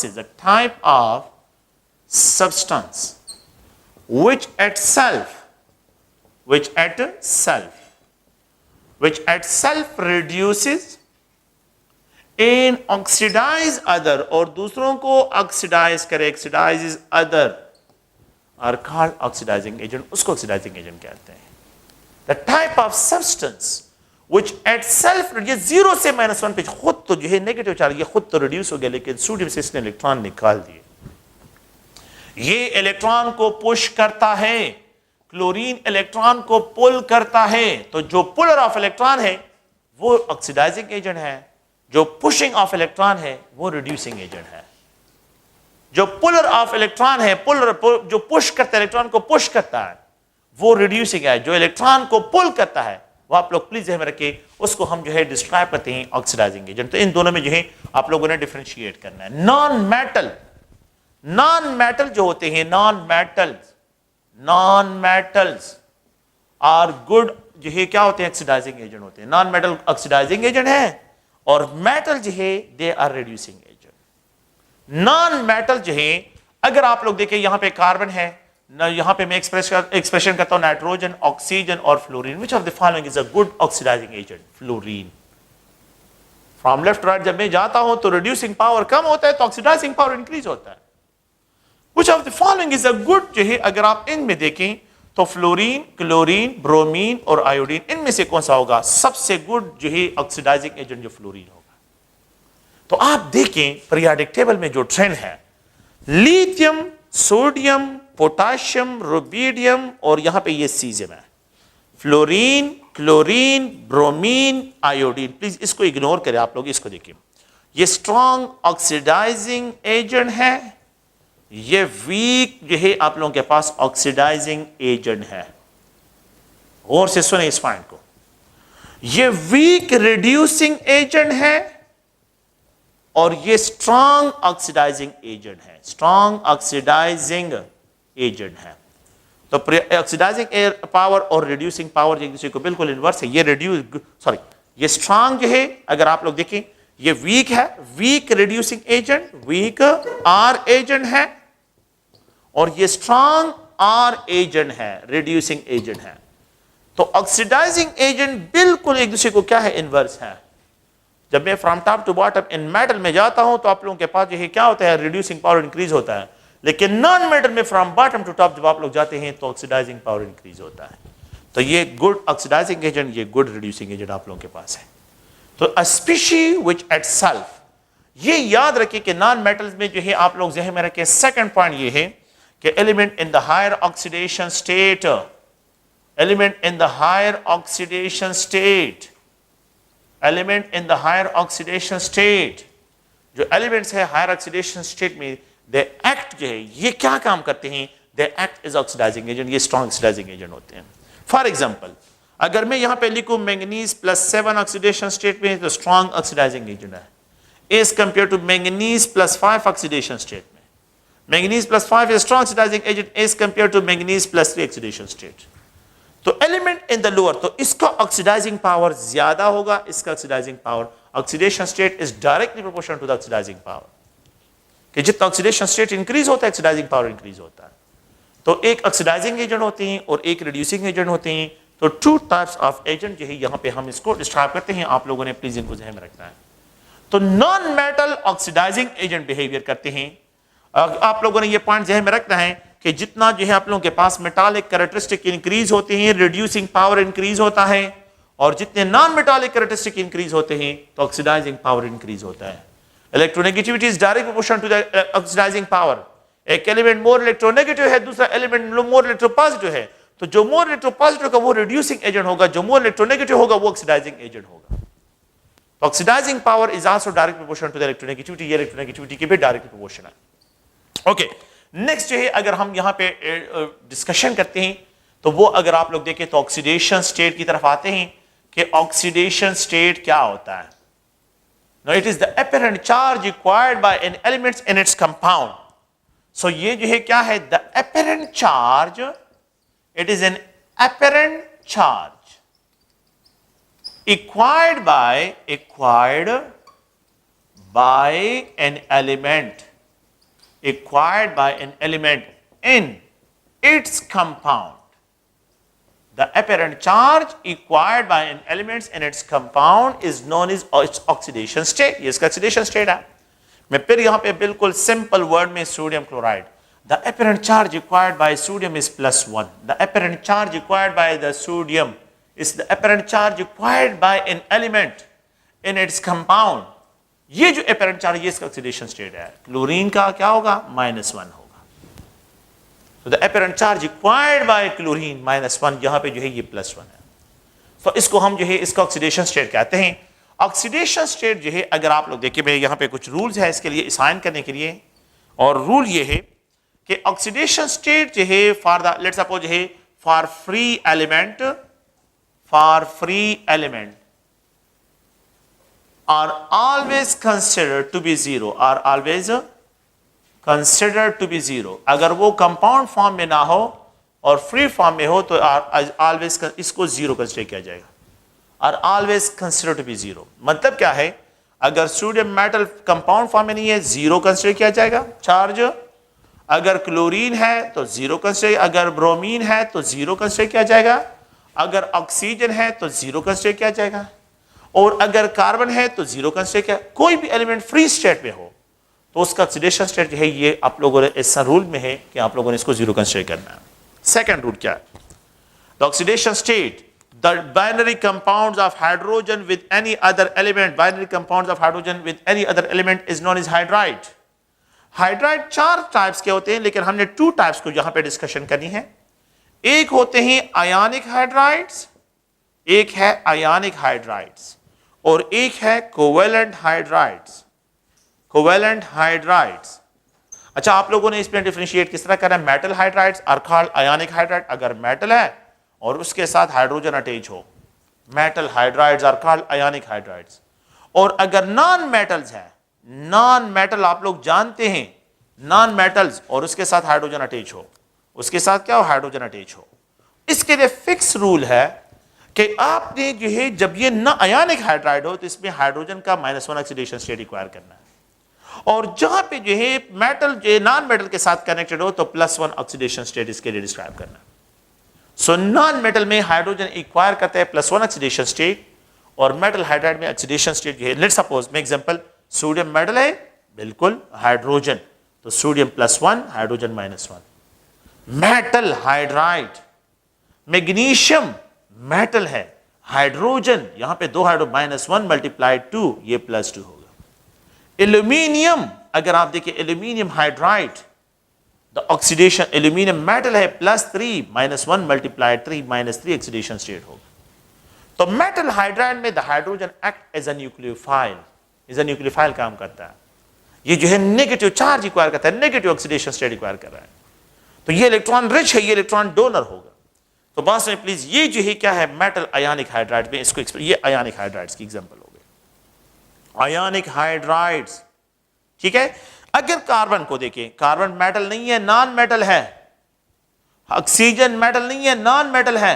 which at self reduces and oxidize other, और दूसरों को oxidize करे, oxidizes other, are called oxidizing agent. उसको oxidizing agent कहते हैं. The type of substance which at self, ये 0 से -1 पे खुद तो जो है नेगेटिव चार्ज, ये खुद तो रिड्यूस हो गया, लेकिन सोडियम से इसने इलेक्ट्रॉन निकाल दिए। ये इलेक्ट्रॉन को पुश करता है, क्लोरीन इलेक्ट्रॉन को पुल करता है। तो जो पुलर ऑफ इलेक्ट्रॉन है वो ऑक्सीडाइजिंग एजेंट है, जो पुशिंग ऑफ इलेक्ट्रॉन है वो रिड्यूसिंग एजेंट है। जो पुलर ऑफ इलेक्ट्रॉन है, जो पुश करता है, इलेक्ट्रॉन को पुश करता है, वो रिड्यूसिंग है। जो इलेक्ट्रॉन को पुल करता है वो आप लोग प्लीज ध्यान में रखिए, उसको हम जो है डिस्क्राइब करते हैं ऑक्सीडाइजिंग एजेंट। तो इन दोनों में जो है आप लोगों ने डिफरेंशिएट करना है। नॉन मेटल जो होते हैं, नॉन मेटल्स आर गुड, जो है क्या होते हैं, ऑक्सीडाइजिंग एजेंट होते हैं। नॉन मेटल ऑक्सीडाइजिंग एजेंट है, और मेटल जो है they are reducing agent. Non metal जो है, अगर आप लोग देखें यहां पे कार्बन है ना, यहां पे मैं एक्सप्रेशन करता हूं नाइट्रोजन, ऑक्सीजन और fluorine. Which of the following is a good oxidising agent? Fluorine. From left right जब मैं जाता हूं तो रिड्यूसिंग पावर कम होता है, तो ऑक्सीडाइजिंग पावर इंक्रीज होता है। विच of the following is a good, जो है अगर आप इनमें देखें तो फ्लोरीन, क्लोरीन, ब्रोमीन और आयोडीन, इनमें से कौन सा होगा सबसे गुड जो है ऑक्सीडाइजिंग एजेंट? जो फ्लोरीन होगा। तो आप देखें पीरियोडिक टेबल में जो ट्रेंड है, लिथियम, सोडियम, पोटाशियम, रुबिडियम और यहां पे ये सीजियम है। Fluorine, chlorine, bromine, iodine. Please इसको इग्नोर करें आप लोग, इसको देखिए। ये स्ट्रॉन्ग ऑक्सीडाइजिंग एजेंट है, ये वीक जो है आप लोगों के पास ऑक्सीडाइजिंग एजेंट है। और से सुने इस पॉइंट को, ये वीक रिड्यूसिंग एजेंट है और ये स्ट्रॉन्ग ऑक्सीडाइजिंग एजेंट है। स्ट्रॉन्ग ऑक्सीडाइजिंग एजेंट है। तो ऑक्सीडाइजिंग पावर और रिड्यूसिंग पावर एक दूसरे को बिल्कुल इनवर्स है। ये स्ट्रॉन्ग जो है अगर आप लोग देखें, ये वीक है, weak reducing agent, weak are agent है, और ये स्ट्रॉन्ग आर एजेंट है, रिड्यूसिंग एजेंट है। तो ऑक्सीडाइजिंग एजेंट बिल्कुल एक दूसरे को क्या है, इनवर्स है। जब मैं from top to bottom in metal में जाता हूं तो आप लोगों के पास जो है क्या होता है, रिड्यूसिंग पावर इंक्रीज होता है। लेकिन नॉन मेटल में फ्रॉम बॉटम टू टॉप जब आप लोग जाते हैं तो ऑक्सीडाइजिंग पावर इंक्रीज होता है। तो ये गुड ऑक्सीडाइजिंग एजेंट, ये गुड रिड्यूसिंग एजेंट आप लोगों के पास है। तो अ स्पीशी व्हिच एट सेल्फ, ये याद रखिए कि नॉन मेटल्स में जो है आप लोग ज़हन में रखें, सेकंड पॉइंट ये है कि element in the higher oxidation state, element in the higher oxidation state, element in the higher oxidation state, जो एलिमेंट्स है हायर ऑक्सीडेशन स्टेट में, दे एक्ट जो है ये क्या काम करते हैं, they act as oxidising agent, ये स्ट्रॉन्ग ऑक्सीडाइजिंग एजेंट होते हैं। फॉर एग्जांपल अगर मैं यहां पे लिखूं मैंगनीज +7 ऑक्सीडेशन स्टेट में, तो स्ट्रॉन्ग ऑक्सीडाइजिंग एजेंट है as compare to manganese +5 oxidation state में। Manganese +5 is strong oxidising agent as compare to manganese +3 oxidation state. तो एलिमेंट इन द लोअर, तो इसका ऑक्सीडाइजिंग पावर ज्यादा होगा, इसका oxidizing power, oxidation state is directly proportional to the oxidising power, कि जितना oxidation state increase होता है ऑक्सीडाइजिंग पावर इंक्रीज होता है। तो एक ऑक्सीडाइजिंग एजेंट होते हैं और एक रिड्यूसिंग एजेंट होते हैं। तो टू टाइप्स ऑफ एजेंट जो है यहां पे हम इसको डिस्क्राइब करते हैं, आप लोगों ने प्लीज इनको ध्यान में रखना है। तो non metal oxidising agent behaviour करते हैं। आप लोगों ने ये पॉइंट ध्यान में रखना है कि जितना जो है आप लोगों के पास मेटालिक कैरेक्टरिस्टिक इंक्रीज होते हैं, रिड्यूसिंग पावर इंक्रीज होता है, और जितने नॉन मेटालिक कैरेक्टरिस्टिक इंक्रीज होते हैं तो ऑक्सीडाइजिंग पावर इंक्रीज होता है। Electronegativity is direct proportional to the oxidising power. एक एलिमेंट मोर इलेक्ट्रोनेगेटिव है, दूसरा एलिमेंट मोर इलेक्ट्रोपॉजिटिव है, तो जो मोर इलेक्ट्रोपॉजिटिव का वो रिड्यूसिंग एजेंट होगा, जो मोर इलेक्ट्रोनेगेटिव होगा वो ऑक्सीडाइजिंग एजेंट होगा। तो oxidising power is also direct proportional to the electronegativity, ये इलेक्ट्रोनेगेटिविटी की भी डायरेक्ट प्रोपोर्शनल है। ओके, नेक्स्ट जो है अगर हम यहां पे डिस्कशन करते हैं तो वो अगर आप लोग देखें तो ऑक्सीडेशन स्टेट की तरफ आते हैं कि ऑक्सीडेशन स्टेट क्या होता है। Now it is the apparent charge required by an element in its compound. So ये जो है क्या है, the apparent charge, it is an apparent charge acquired by an element, acquired by an element in its compound. The apparent charge acquired by an element in its compound is known as its oxidation state. ये इसका oxidation state है। मैं फिर यहाँ पे बिल्कुल simple word में sodium chloride, the apparent charge acquired by sodium is +1. The apparent charge acquired by the sodium is the apparent charge required by an element in its compound. ये जो apparent charge ये इसका oxidation state है, chlorine का क्या होगा, -1 होगा. So the apparent charge required by chlorine -1, यहाँ पे जो है ये +1 है. तो इसको हम जो है इसका ऑक्सीडेशन स्टेट कहते हैं. ऑक्सीडेशन स्टेट जो है अगर आप लोग देखिए, यहाँ पे कुछ रूल्स है इसके लिए असाइन करने के लिए, और रूल ये है कि ऑक्सीडेशन स्टेट जो है फॉर द लेट्स सपोज है for free element are always considered to be zero, are always considered to be zero. अगर वो कंपाउंड फॉर्म में ना हो और फ्री फॉर्म में हो तो ऑलवेज इसको जीरो कंसिडर किया जाएगा. Are always consider to be zero मतलब क्या है, अगर सोडियम मेटल कंपाउंड फॉर्म में नहीं है जीरो कंसिडर किया जाएगा चार्ज, अगर क्लोरीन है तो जीरो कंसिडर, अगर ब्रोमीन है तो जीरो कंसिडर किया जाएगा, अगर ऑक्सीजन है तो जीरो कंसिडर किया जाएगा, और अगर कार्बन है तो जीरो कंसिडर किया. कोई भी एलिमेंट फ्री स्टेट में हो तो उसका ऑक्सीडेशन स्टेट जो है ये आप लोगों ने ऐसा रूल में है कि आप लोगों ने इसको जीरो कंसिडर करना है. सेकंड रूल क्या है, the oxidation state the binary compounds of hydrogen with any other element, binary compounds of hydrogen with any other element is known as hydride. Hydride 4 types के होते हैं, लेकिन हमने 2 टाइप्स को यहां पे डिस्कशन करनी है. एक होते हैं आयनिक हाइड्राइड्स, एक है आयनिक हाइड्राइड्स, और एक है कोवेलेंट हाइड्राइड्स. कोवेलेंट हाइड्राइड्स, अच्छा आप लोगों ने इसमें डिफरेंशिएट किस तरह करना है, metal hydrides are called ionic hydride. अगर मेटल है और उसके साथ हाइड्रोजन अटैच हो, metal hydrides are called ionic hydrides. और अगर नॉन मेटल्स है, नॉन मेटल आप लोग जानते हैं, नॉन मेटल्स और उसके साथ हाइड्रोजन अटैच हो, उसके साथ क्या हो, हाइड्रोजन अटैच हो, इसके लिए फिक्स रूल है कि आपने जो है जब ये ना आयनिक हाइड्राइड हो तो इसमें हाइड्रोजन का -1 ऑक्सीडेशन स्टेट रिक्वायर करना है, और जहां पे जो है मेटल जो नॉन मेटल के साथ कनेक्टेड हो तो +1 ऑक्सीडेशन स्टेट इसके लिए डिस्क्राइब करना है. सो नॉन मेटल में हाइड्रोजन एक्वायर करता है +1 ऑक्सीडेशन स्टेट, और मेटल हाइड्राइड में ऑक्सीडेशन स्टेट जो है, लेट्स सपोज मैं एग्जांपल, सोडियम मेटल है बिल्कुल हाइड्रोजन, तो sodium +1 hydrogen -1. Metal hydride, magnesium metal है, हाइड्रोजन यहां पे 2 हाइड्रो -1 × 2 ये +2 होगा. एल्यूमिनियम, अगर आप देखिए aluminium hydride, the oxidation aluminium metal है +3 -1 × 3 -3 ऑक्सीडेशन स्टेट होगा. तो मेटल हाइड्राइड में the hydrogen act as a nucleophile, is a nucleophile काम करता है. ये जो है नेगेटिव चार्ज रिक्वायर करता है, नेगेटिव ऑक्सीडेशन स्टेट रिक्वायर कर रहा है, तो ये इलेक्ट्रॉन रिच है, ये इलेक्ट्रॉन डोनर होगा. तो बात में प्लीज, ये जो है क्या है, मेटल आयनिक हाइड्राइड में इसको ये आयनिक हाइड्राइड्स की एग्जांपल हो गई, आयनिक हाइड्राइड्स. ठीक है, अगर कार्बन को देखें, कार्बन मेटल नहीं है, नॉन मेटल है, ऑक्सीजन मेटल नहीं है, नॉन मेटल है,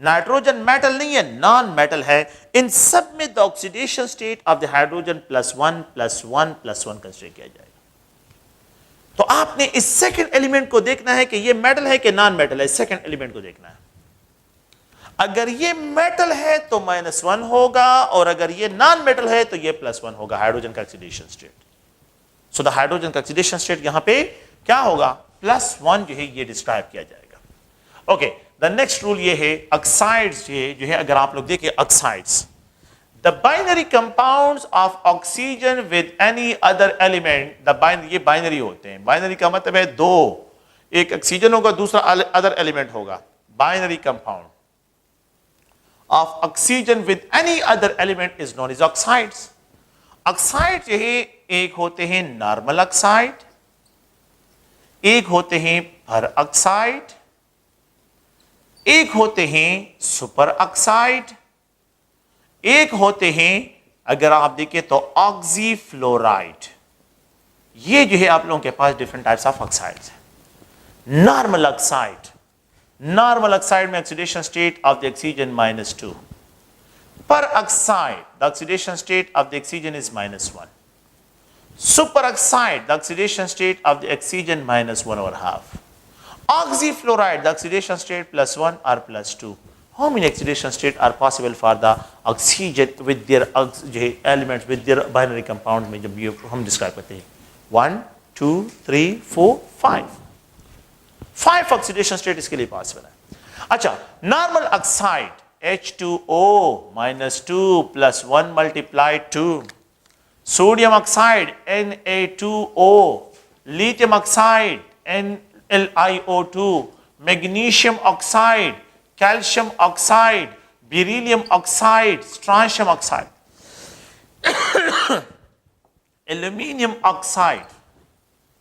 नाइट्रोजन मेटल नहीं है, नॉन मेटल है, इन सब में the oxidation state of the hydrogen +1 +1 +1 consider किया जाएगा. तो आपने इस सेकंड एलिमेंट को देखना है कि ये मेटल है कि नॉन मेटल है, सेकंड एलिमेंट को देखना है. अगर ये मेटल है तो -1 होगा, और अगर ये नॉन मेटल है तो ये +1 होगा, हाइड्रोजन का oxidation state. So the hydrogen का ऑक्सीडेशन स्टेट यहां पे क्या होगा, +1 जो है ये डिस्क्राइब किया जाएगा. ओके, द नेक्स्ट रूल ये है ऑक्साइड्स, ये जो है अगर आप लोग देखिए oxides, the binary compounds of oxygen with any other element, ये बाइनरी होते हैं. बाइनरी का मतलब है 2, एक ऑक्सीजन होगा दूसरा अदर एलिमेंट होगा. Binary compound of oxygen with any other element is known as oxides. Oxide जो है एक होते हैं नॉर्मल ऑक्साइड, एक होते हैं पर ऑक्साइड, एक होते हैं सुपर ऑक्साइड, एक होते हैं अगर आप देखें तो ऑक्सीफ्लोराइड. ये जो है आप लोगों के पास डिफरेंट टाइप्स ऑफ ऑक्साइड्स हैं. नॉर्मल ऑक्साइड, नॉर्मल ऑक्साइड में oxidation state of the oxygen -2. Per oxide, the oxidation state of the oxygen is -1. Superoxide, the oxidation state of the oxygen -1/2. Oxyfluoride, the oxidation state +1 or +2. How many oxidation states are possible for the oxygen with their elements, with their binary compound में जब ये हम describe करते हैं, 1 2 3 4 5 oxidation state इसके लिए possible है. अच्छा, normal oxide H2O minus 2 plus 1 multiplied 2, sodium oxide Na2O, lithium oxide NlIO2, magnesium oxide, calcium oxide, beryllium oxide, strontium oxide, aluminium oxide,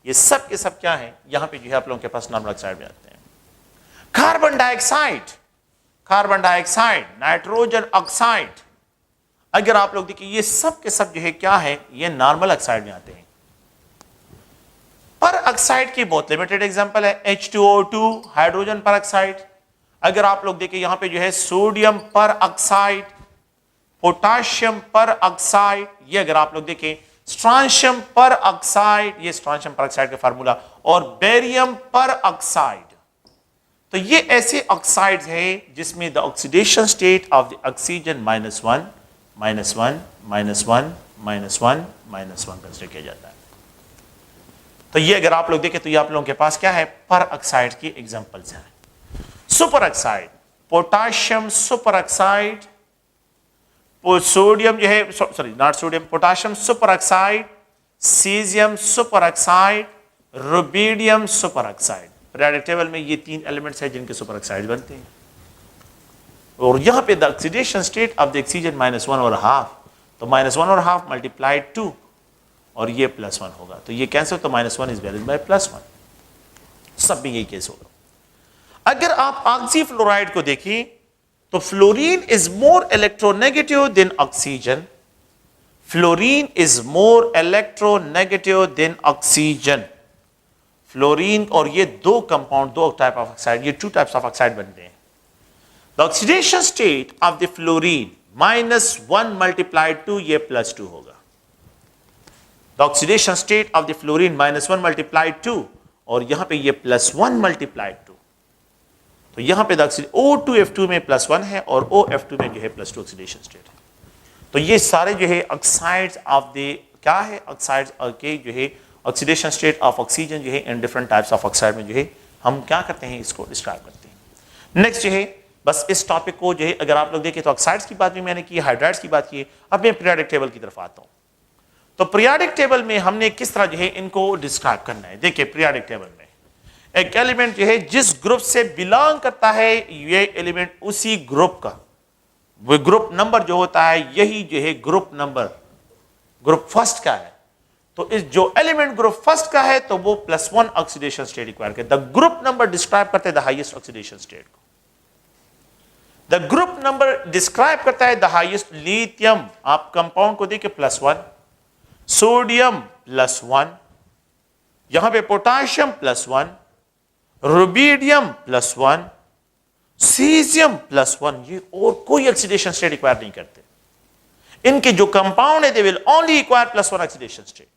ये सब के सब क्या है, यहां पे जो है आप लोगों के पास नॉर्मल ऑक्साइड में आते हैं। कार्बन डाइऑक्साइड, नाइट्रोजन ऑक्साइड, अगर आप लोग देखिए ये सब के सब जो है क्या है, ये नॉर्मल ऑक्साइड में आते हैं। पर ऑक्साइड की बहुत लिमिटेड एग्जांपल है H2O2, हाइड्रोजन पर ऑक्साइड। अगर आप लोग देखिए यहां पे जो है सोडियम पर ऑक्साइड, पोटाशियम पर ऑक्साइड, ये अगर आप लोग देखें स्ट्रॉन्शियम पर ऑक्साइड, ये स्ट्रॉन्शियम पर ऑक्साइड का फार्मूला, और बेरियम पर ऑक्साइड। तो ये ऐसे ऑक्साइड्स हैं जिसमें the oxidation state of the oxygen -1 -1 -1 -1 -1 consider किया जाता है। तो ये अगर आप लोग देखें तो ये आप लोगों के पास क्या है, पर ऑक्साइड की एग्जांपल्स हैं। Super oxide, potassium super oxide, sodium जो है, sorry not sodium, potassium super oxide, caesium super oxide, rubidium super oxide. Periodic table में ये 3 एलिमेंट्स हैं जिनके सुपर ऑक्साइड बनते हैं। और यहां पे the oxidation state of the oxygen -1.5, तो -1.5 मल्टीप्लाइड 2 और ये +1 होगा, तो ये कैंसिल, तो -1 इज बैलेंस्ड बाय +1। सब में यही केस होगा। अगर आप ऑक्सीफ्लोराइड को देखें तो fluorine is more electronegative than oxygen, fluorine is more electronegative than oxygen. Fluorine और ये दो कंपाउंड, दो टाइप ऑफ ऑक्साइड, ये 2 टाइप्स ऑफ ऑक्साइड बनते हैं। The oxidation state of the fluorine -1 multiplied 2, ये +2 होगा। The oxidation state of the fluorine -1 multiplied 2, और यहां पे ये +1 मल्टीप्लाइड 2, तो यहां पे O2F2 में +1 है और OF2 में जो है +2 ऑक्सीडेशन स्टेट है। तो ये सारे जो है ऑक्साइड्स ऑफ द क्या है, ऑक्साइड्स के जो है ऑक्सीडेशन स्टेट ऑफ ऑक्सीजन जो है in different types of oxide में जो है हम क्या करते हैं, इसको डिस्क्राइब करते हैं। नेक्स्ट जो है बस इस टॉपिक को जो है अगर आप लोग देखें तो ऑक्साइड्स की बात भी मैंने की, हाइड्राइड्स की बात की। अब मैं पीरियोडिक टेबल की तरफ आता हूं। तो पीरियोडिक टेबल में हमने किस तरह जो है इनको डिस्क्राइब करना है। देखिए पीरियोडिक टेबल में एक एलिमेंट जो है जिस ग्रुप से बिलोंग करता है, ये एलिमेंट उसी ग्रुप का, वो ग्रुप नंबर जो होता है यही जो है ग्रुप नंबर ग्रुप फर्स्ट का है। तो इस जो एलिमेंट ग्रुप फर्स्ट का है तो वो +1 ऑक्सीडेशन स्टेट रिक्वायर करता है। द ग्रुप नंबर डिस्क्राइब करते हैं द हाईएस्ट ऑक्सीडेशन स्टेट को। द ग्रुप नंबर डिस्क्राइब करता है द हाईएस्ट। लिथियम आप कंपाउंड को देखिए +1, सोडियम +1, यहां पे पोटाशियम +1, रुबिडियम +1, सीजियम +1, ये और कोई ऑक्सीडेशन स्टेट रिक्वायर नहीं करते। इनके जो कंपाउंड है दे will only require +1 oxidation state.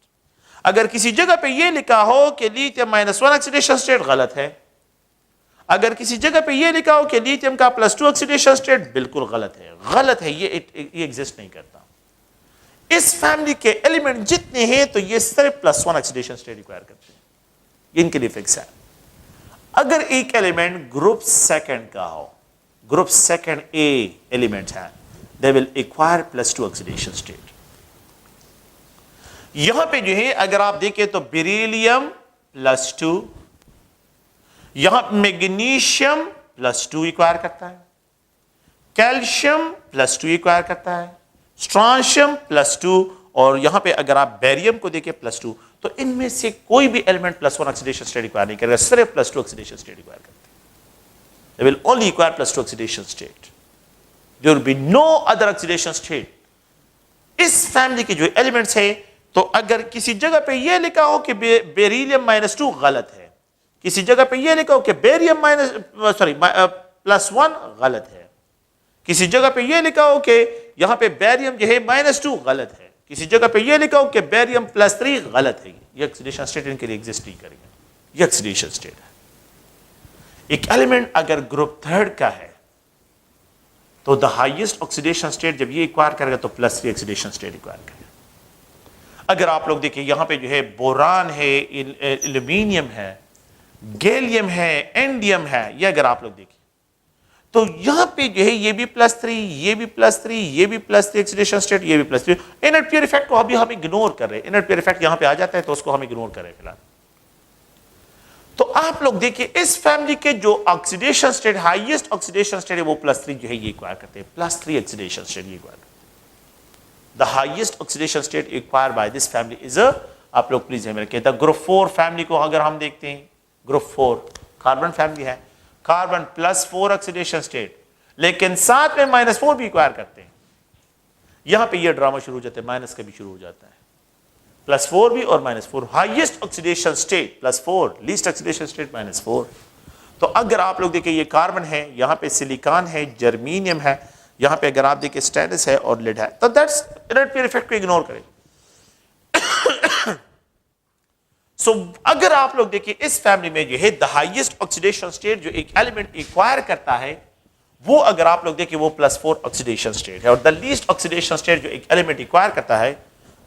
अगर किसी जगह पे ये लिखा हो कि लिथियम -1 ऑक्सीडेशन स्टेट, गलत है। अगर किसी जगह पे ये लिखा हो कि लिथियम का +2 ऑक्सीडेशन स्टेट, बिल्कुल गलत है, गलत है, ये एग्जिस्ट नहीं करता। इस फैमिली के एलिमेंट जितने हैं तो ये सिर्फ +1 ऑक्सीडेशन स्टेट रिक्वायर करते हैं, इनके लिए फिक्स है। अगर एक एलिमेंट ग्रुप सेकंड का हो, ग्रुप सेकंड ए एलिमेंट है, they will acquire +2 oxidation state. यहां पे जो है अगर आप देखें तो बेरिलियम +2, यहां मैग्नीशियम +2 एक्वायर करता है, कैल्शियम +2 एक्वायर करता है, स्ट्रॉन्शियम +2, और यहां पे अगर आप बेरियम को देखें +2, तो इनमें से कोई भी एलिमेंट +1 ऑक्सीडेशन स्टेट रिक्वायर नहीं करेगा, सिर्फ +2 ऑक्सीडेशन स्टेट रिक्वायर करते हैं। They will only require +2 oxidation state, there will be no other oxidation state. इस फैमिली के जो एलिमेंट्स है, तो अगर किसी जगह पे ये लिखा हो कि बेरिलियम -2, गलत है। किसी जगह पे ये लिखा हो कि बेरियम +1, गलत है। किसी जगह पे ये लिखा हो कि यहां पे बेरियम जो है -2, गलत है। किसी जगह पे ये लिखा हो कि बेरियम +3, गलत है। ये ऑक्सीडेशन स्टेट इनके लिए एग्जिस्ट नहीं करेगा, ये ऑक्सीडेशन स्टेट है। एक एलिमेंट अगर ग्रुप थर्ड का है तो द हाईएस्ट ऑक्सीडेशन स्टेट जब ये एक्वायर करेगा तो +3 ऑक्सीडेशन स्टेट एक्वायर करेगा। अगर आप लोग देखिए यहां पे जो है बोरान है, एल्यूमिनियम है, गैलियम है, एंडियम है, ये अगर आप लोग देखिए तो यहां पे जो है ये भी +3, ये भी +3, ये भी +3 ऑक्सीडेशन स्टेट, ये भी +3। इनर्ट पेयर इफेक्ट को अभी हम इग्नोर कर रहे हैं, इनर्ट पेयर इफेक्ट यहां पे आ जाता है तो उसको हम इग्नोर कर रहे हैं फिलहाल। तो आप लोग देखिए इस फैमिली के जो oxidation state, highest oxidation state है वो +3 जो है ये एक्वायर करते हैं, +3 ऑक्सीडेशन स्टेट ये acquire. The highest oxidation state acquired by this family is a, आप लोग प्लीज हमें रखिए, द ग्रुप 4 फैमिली को अगर हम देखते हैं, ग्रुप 4 कार्बन फैमिली है, कार्बन +4 ऑक्सीडेशन स्टेट, लेकिन साथ में -4 भी एक्वायर करते हैं। यहां पे ये ड्रामा शुरू हो जाता है, माइनस का भी शुरू हो जाता है, +4 भी और -4। Highest oxidation state +4, least oxidation state -4। तो अगर आप लोग देखिए ये कार्बन है, यहां पे सिलिकॉन है, जर्मीनियम है, यहां पे अगर आप देखिए स्टेनलेस है और लेड है, तो दैट्स इनर्ट पेयर इफेक्ट को इग्नोर करें। सो अगर आप लोग देखिए इस फैमिली में जो है द हाईएस्ट ऑक्सीडेशन स्टेट जो एक एलिमेंट एक्वायर करता है वो अगर आप लोग देखिए वो +4 ऑक्सीडेशन स्टेट है, और द लीस्ट ऑक्सीडेशन स्टेट जो एक एलिमेंट एक्वायर करता है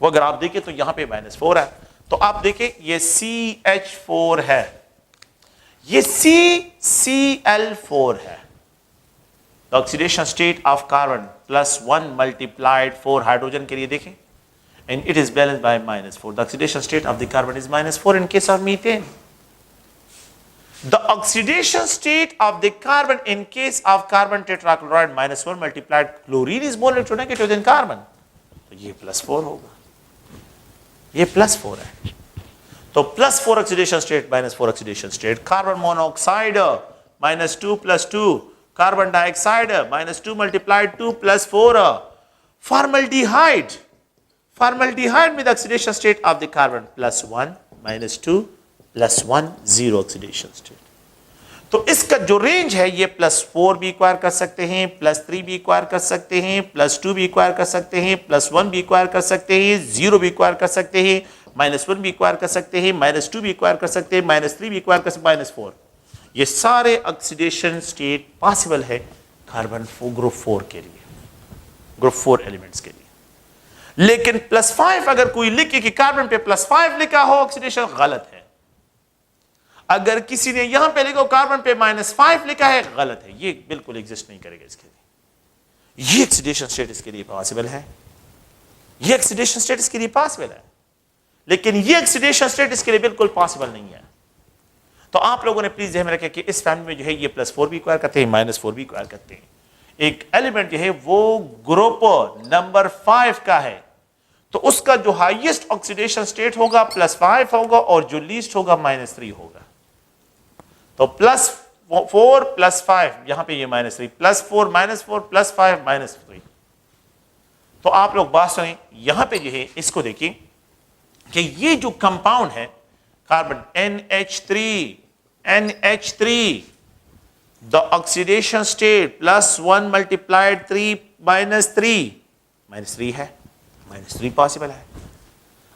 वो अगर आप देखिए तो यहां पे -4 है। तो आप देखिए ये CH4 है, ये CCl4 है। The oxidation state of carbon +1 multiplied 4 hydrogen के लिए देखें, and it is balanced by -4. The oxidation state of the carbon is -4 in case of methane. The oxidation state of the carbon in case of carbon tetrachloride -1 multiplied chlorine is more electronegative than carbon. तो ये +4 होगा, ये +4 है। तो +4 oxidation state, -4 oxidation state, carbon monoxide -2 + 2, carbon dioxide -2 multiplied 2 + 4, formaldehyde. Formaldehyde with oxidation state of the carbon +1 -2 +1 0 oxidation state. तो इसका जो range है ये +4 भी एक्वायर कर सकते हैं, +3 भी एक्वायर कर सकते हैं, +2 भी एक्वायर कर सकते हैं, +1 भी एक्वायर कर सकते हैं, 0 भी एक्वायर कर सकते हैं, -1 भी एक्वायर कर सकते हैं, -2 भी एक्वायर कर सकते हैं, -3 भी एक्वायर कर सकते हैं, -4। ये सारे ऑक्सीडेशन स्टेट पॉसिबल है कार्बन ग्रुप 4 के लिए, ग्रुप 4 एलिमेंट्स के लिए। लेकिन +5 अगर कोई लिखे कि कार्बन पे +5 लिखा हो ऑक्सीडेशन, गलत है। अगर किसी ने यहां पे लिखा कार्बन पे -5 लिखा है, गलत है, ये बिल्कुल एग्जिस्ट नहीं करेगा इसके लिए। ये ऑक्सीडेशन स्टेट इसके लिए पॉसिबल है, ये ऑक्सीडेशन स्टेट इसके लिए पॉसिबल है, लेकिन ये ऑक्सीडेशन स्टेट इसके लिए बिल्कुल पॉसिबल नहीं है। तो आप लोगों ने प्लीज ध्यान में रखें कि इस फैमिली में जो है ये +4 भी एक्वायर करते हैं, -4 भी एक्वायर करते हैं। एक एलिमेंट जो है वो ग्रुप नंबर 5 का है, तो उसका जो हाईएस्ट ऑक्सीडेशन स्टेट होगा +5 होगा और जो लीस्ट होगा -3 होगा। तो +4 +5, यहां पे ये -3, +4 -4 +5 -3। तो आप लोग बात सुनें, यहां पे जो है इसको देखिए कि ये जो कंपाउंड है carbon NH3, the oxidation state +1 multiplied 3 -3 है, -3 पॉसिबल है।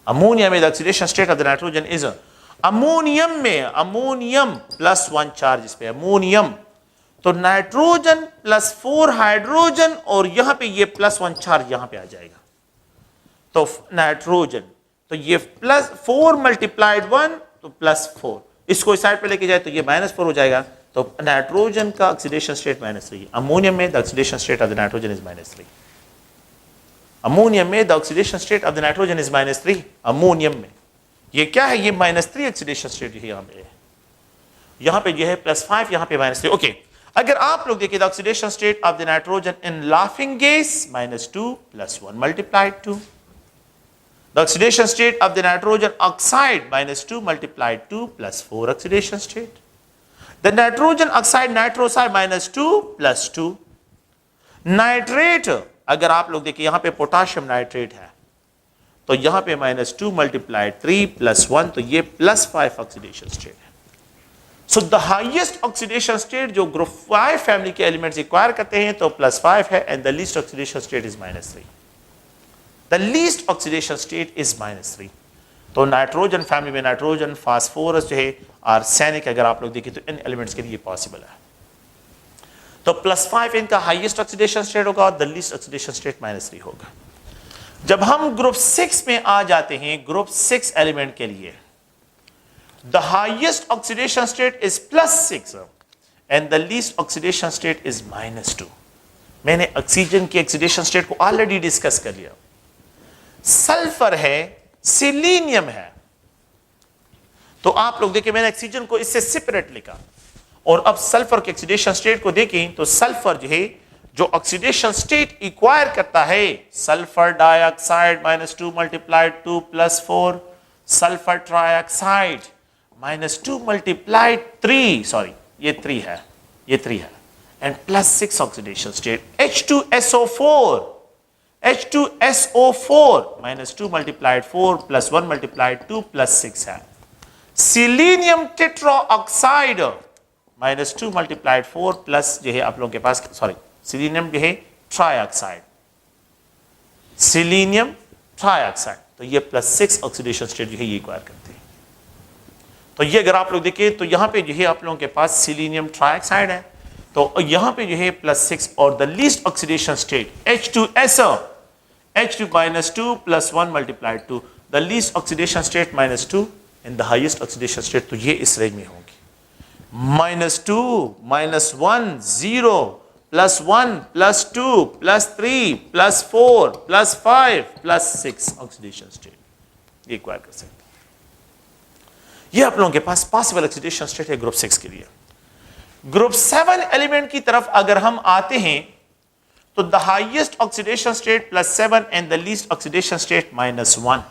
अमोनिया में the oxidation state of the nitrogen is ammonium में, अमोनियम +1 चार्ज इस पे अमोनियम, तो नाइट्रोजन +4 हाइड्रोजन और यहां पे ये +1 चार्ज यहां पे आ जाएगा। तो नाइट्रोजन, तो ये +4 multiplied 1 तो +4, इसको इस साइड पे लेके जाए तो ये -4 हो जाएगा। तो नाइट्रोजन का ऑक्सीडेशन स्टेट -3, अमोनियम में the oxidation state of the nitrogen is -3। Ammonium में the oxidation state of the nitrogen is -3। Ammonium में ये क्या है, ये -3 ऑक्सीडेशन स्टेट यहां पे है, यहां पे ये है +5, यहां पे -3। ओके, अगर आप लोग देखिए the oxidation state of the nitrogen in laughing gas -2 +1 multiplied 2, the oxidation state of the nitrogen oxide -2 multiplied 2 +4 oxidation state, the nitrogen oxide nitroside -2 +2, nitrate अगर आप लोग देखिए यहां पे पोटाशियम नाइट्रेट है तो यहां पे -2 multiplied 3 +1, तो ये +5 ऑक्सीडेशन स्टेट है। So the highest oxidation state जो ग्रुप 5 फैमिली के एलिमेंट्स एक्वायर करते हैं तो +5 है, and the least oxidation state is -3। The least oxidation state is -3। तो नाइट्रोजन फैमिली में नाइट्रोजन, फास्फोरस जो है, आर्सेनिक अगर आप लोग देखें तो इन एलिमेंट्स के लिए पॉसिबल है। तो +5 इनका हाईएस्ट ऑक्सीडेशन स्टेट होगा और द लीस्ट ऑक्सीडेशन स्टेट -3 होगा। जब हम ग्रुप 6 में आ जाते हैं, ग्रुप 6 एलिमेंट के लिए the highest oxidation state is +6 and the least oxidation state is -2। मैंने ऑक्सीजन की ऑक्सीडेशन स्टेट को ऑलरेडी डिस्कस कर लिया। सल्फर है, सिलीनियम है, तो आप लोग देखिए मैंने ऑक्सीजन को इससे सेपरेट लिखा, और अब सल्फर के ऑक्सीडेशन स्टेट को देखें तो सल्फर जो है जो ऑक्सीडेशन स्टेट इक्वायर करता है, sulphur dioxide -2 × 2 + 4, sulphur trioxide -2 × 3, sorry ये 3 है, ये 3 है, and +6 oxidation state H2SO4, H2SO4 -2 × 4 + 1 × 2 + 6 है। सिलीनियम टेट्राऑक्साइड -2 × 4 प्लस जो है आप लोगों के पास, सॉरी सिलीनियम जो है ट्राइऑक्साइड, सिलीनियम ट्राइऑक्साइड, तो ये +6 ऑक्सीडेशन स्टेट जो है ये इक्वायर करते हैं। तो ये अगर आप लोग देखें तो यहां पे जो है आप लोगों के पास सिलीनियम ट्राइऑक्साइड है, तो यहां पे जो है +6, और the least oxidation state H2SO, H2 -2 + 1 × 2, the least oxidation state -2 and the highest oxidation state, तो ये इस रेंज में होगी -2 -1 0 +1 +2 +3 +4 +5 +6 ऑक्सीडेशन स्टेट ये इक्वायर कर सकते हैं। ये आप लोगों के पास पॉसिबल ऑक्सीडेशन स्टेट है ग्रुप 6 के लिए। ग्रुप 7 एलिमेंट की तरफ अगर हम आते हैं तो the highest oxidation state +7 and the least oxidation state -1,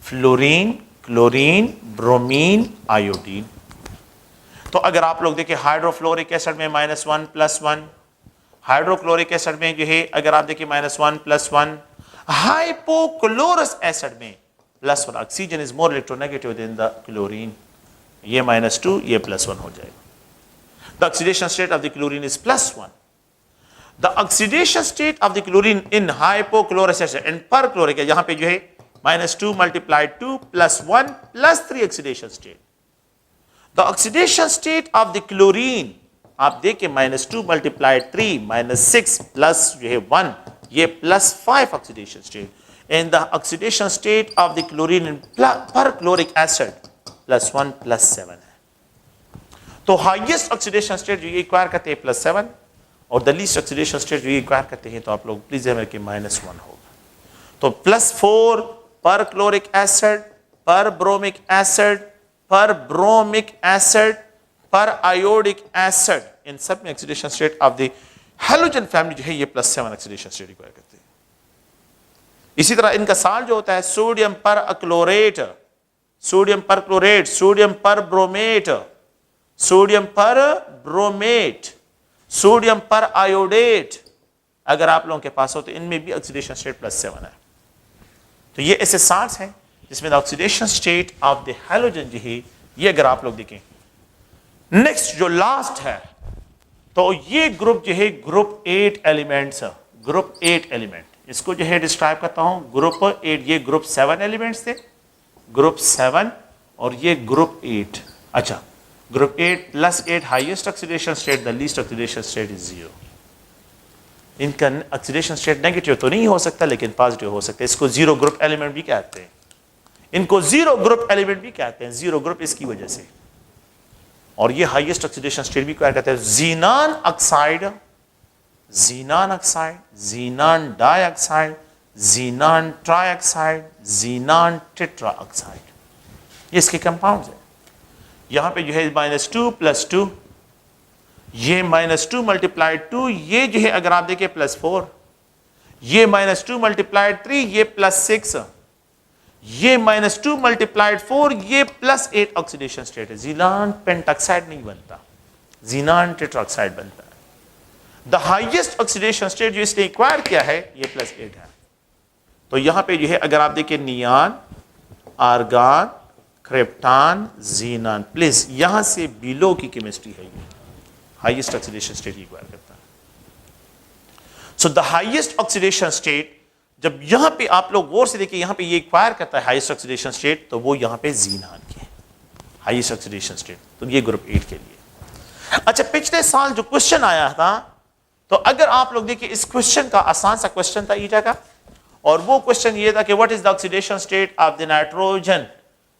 fluorine, chlorine, bromine, iodine. तो अगर आप लोग देखिए हाइड्रोफ्लोरिक एसिड में -1 +1, हाइड्रोक्लोरिक एसिड में जो है अगर आप देखिए -1 +1, हाइपोक्लोरस एसिड में +1, oxygen is more electronegative than the chlorine, ये -2 ये +1 हो जाएगा। The oxidation state of the chlorine is +1। The oxidation state of the chlorine in hypochlorous acid and perchloric, यहां पे जो है -2 × 2 +1 +3 oxidation state. The oxidation state of the chlorine आप देखिए -2 × 3 -6 प्लस जो है 1 ये +5 oxidation state, and the oxidation state of the chlorine in perchloric acid +1 +7 है। तो हाईएस्ट ऑक्सीडेशन स्टेट जो ये इक्वायर करते हैं +7, और द लीस्ट ऑक्सीडेशन स्टेट जो ये इक्वायर करते हैं तो आप लोग प्लीज हमें कि -1 होगा। तो +4 परक्लोरिक एसिड, पर ब्रोमिक एसिड, पर ब्रोमिक एसिड, पर आयोडिक एसिड, इन सब में oxidation state of the halogen family जो है ये +7 ऑक्सीडेशन स्टेट रिक्वायर करते हैं। इसी तरह इनका साल्ट जो होता है सोडियम पर अक्लोरेट, सोडियम पर क्लोरेट, सोडियम पर ब्रोमेट, सोडियम पर ब्रोमेट, सोडियम पर आयोडेट, अगर आप लोगों के पास हो तो इनमें भी ऑक्सीडेशन स्टेट +7 है। तो ये ऐसे साल्ट्स हैं जिसमें the oxidation state of the halogen जो है ये अगर आप लोग देखें। नेक्स्ट जो लास्ट है तो ये ग्रुप जो है ग्रुप 8 एलिमेंट्स, ग्रुप 8 एलिमेंट, इसको जो है डिस्क्राइब करता हूं ग्रुप 8। ये ग्रुप 7 एलिमेंट्स थे, ग्रुप 7, और ये ग्रुप 8। अच्छा, group 8 +8 highest oxidation state, the least oxidation state is 0। इनका ऑक्सीडेशन स्टेट नेगेटिव तो नहीं हो सकता लेकिन पॉजिटिव हो सकता है, इसको 0 ग्रुप एलिमेंट भी कहते हैं, इनको 0 ग्रुप एलिमेंट भी कहते हैं, 0 ग्रुप इसकी वजह से। और ये हाईएस्ट ऑक्सीडेशन स्टेट भी क्या कहते हैं, xenon oxide, xenon oxide, xenon dioxide, xenon trioxide, xenon tetroxide, ये इसके कंपाउंड्स हैं। यहां पे जो है -2 + 2, ये -2 × 2, ये जो है अगर आप देखिए +4, ये -2 × 3, ये +6, ये -2 × 4, ये +8 ऑक्सीडेशन स्टेट है। ज़ीनान पेंटॉक्साइड नहीं बनता, ज़ीनान टेट्राऑक्साइड बनता है। द हाईएस्ट ऑक्सीडेशन स्टेट जो इसने एक्वायर किया है ये +8 है। तो यहां पे जो है अगर आप देखिए नियान, आर्गान, क्रिप्टान, ज़ीनान, प्लीज यहां से बिलो की केमिस्ट्री है, ये हाईएस्ट ऑक्सीडेशन स्टेट एक्वायर करता है। So the highest oxidation state जब यहां पे आप लोग गौर से देखिए, यहां पे ये एक्वायर करता है हाईएस्ट ऑक्सीडेशन स्टेट, तो वो यहां पे ज़ीनान की है हाईएस्ट ऑक्सीडेशन स्टेट, तो ये ग्रुप 8 के लिए। अच्छा, पिछले साल जो क्वेश्चन आया था, तो अगर आप लोग देखिए इस क्वेश्चन का आसान सा क्वेश्चन था ईटा का, और वो क्वेश्चन ये था कि what is the oxidation state of the nitrogen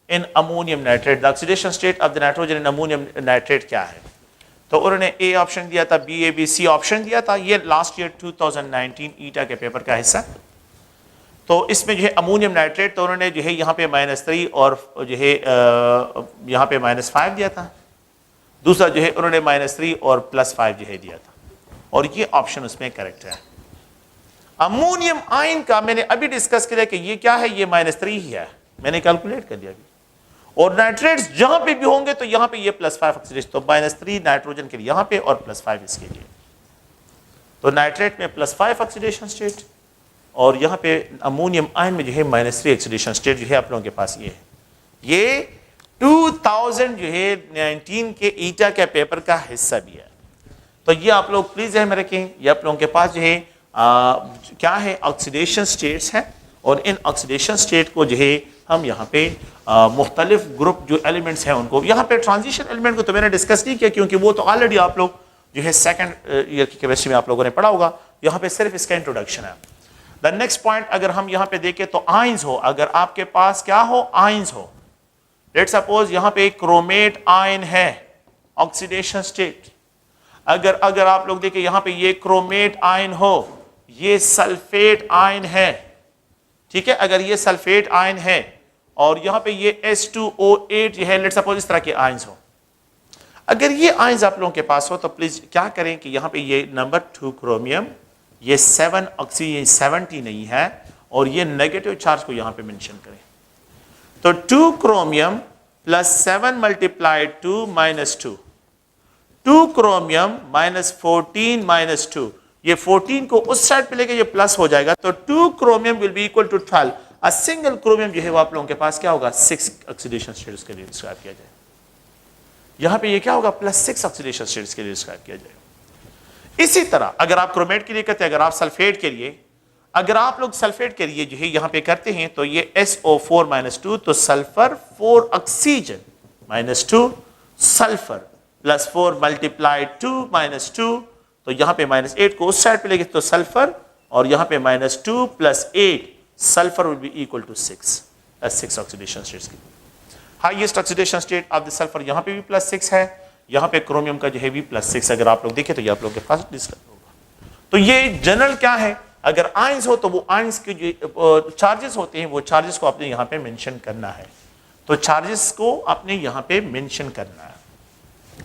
in ammonium nitrate. The oxidation state of the nitrogen in ammonium nitrate क्या है? तो उन्होंने ए ऑप्शन दिया था, B A B C option दिया था। ये लास्ट ईयर 2019 ईटा के पेपर का हिस्सा। तो इसमें जो है अमोनियम नाइट्रेट, तो उन्होंने जो है यहाँ पे -3 और जो है यहाँ पे -5 दिया था। दूसरा जो है उन्होंने -3 और +5 जो है दिया था, और ये ऑप्शन उसमें करेक्ट है। अमोनियम आयन का मैंने अभी डिस्कस किया कि ये क्या है, ये -3 ही है, मैंने कैलकुलेट कर दिया अभी। और नाइट्रेट्स जहां पे भी होंगे तो यहां पे ये +5 ऑक्सीडेशन, तो -3 नाइट्रोजन के लिए यहां पे और +5 इसके लिए। तो नाइट्रेट में +5 ऑक्सीडेशन स्टेट, और यहां पे अमोनियम आयन में जो है -3 ऑक्सीडेशन स्टेट जो है आप लोगों के पास ये है। ये 2000 जो है 19 के ईटा के पेपर का हिस्सा भी है। तो ये आप लोग प्लीज ध्यान में रखें, ये आप लोगों के पास जो है क्या है, ऑक्सीडेशन स्टेट्स हैं, और इन ऑक्सीडेशन स्टेट को जो है हम यहाँ पे मुख्तलिफ ग्रुप जो एलिमेंट्स हैं उनको, यहाँ पे ट्रांजिशन एलिमेंट को तो मैंने डिस्कस नहीं किया क्योंकि वो तो ऑलरेडी आप लोग जो है सेकंड ईयर की केमिस्ट्री में आप लोगों ने पढ़ा होगा। यहाँ पे सिर्फ इसका इंट्रोडक्शन है। द नेक्स्ट पॉइंट अगर हम यहाँ पे देखें तो आयंस हो, अगर आपके पास क्या हो, आयंस हो। लेट्स सपोज यहाँ पे क्रोमेट आयन है, ऑक्सीडेशन स्टेट। अगर आप लोग देखें यहाँ पे ये क्रोमेट आयन हो, ये सल्फेट आयन है, ठीक है। अगर ये सल्फेट आयन है और यहाँ पे ये H2O8 जो है, लेट्स सपोज इस तरह के आयंस हो। अगर ये आयंस आप लोगों के पास हो तो प्लीज क्या करें कि यहाँ पे ये नंबर 2 क्रोमियम, ये 7 ऑक्सी 70 नहीं है, और ये नेगेटिव चार्ज को यहाँ पे मेंशन करें। तो 2 chromium plus 7 multiplied 2 minus 2, 2 chromium -14 minus 2, ये 14 को उस साइड पे लेके ये प्लस हो जाएगा, तो 2 chromium will be equal to 12। A single chromium जो है वो आप लोगों के पास क्या होगा, 6 ऑक्सीडेशन स्टेट्स के लिए डिस्क्राइब किया जाए। यहां पे ये क्या होगा, +6 ऑक्सीडेशन स्टेट्स के लिए डिस्क्राइब किया जाएगा। इसी तरह अगर आप क्रोमेट के लिए करते हैं, अगर आप सल्फेट के लिए, अगर आप लोग सल्फेट के लिए जो है यहां पे करते हैं तो ये SO4 - 2, तो सल्फर 4 ऑक्सीजन -2 सल्फर +4 मल्टीप्लाइड 2 - 2, तो यहां पे -8 को उस साइड पे लेके तो सल्फर, और यहां पे -2 + 8 sulphur will be equal to 6 oxidation states की। Highest oxidation state of the sulphur यहां पे भी +6 है, यहां पे क्रोमियम का जो है भी +6। अगर आप लोग देखें तो ये आप लोग के पास डिस्कस होगा। तो ये जनरल क्या है, अगर आयंस हो तो वो आयंस के जो चार्जेस होते हैं वो चार्जेस को आपने यहां पे मेंशन करना है। तो चार्जेस को आपने यहां पे मेंशन करना है।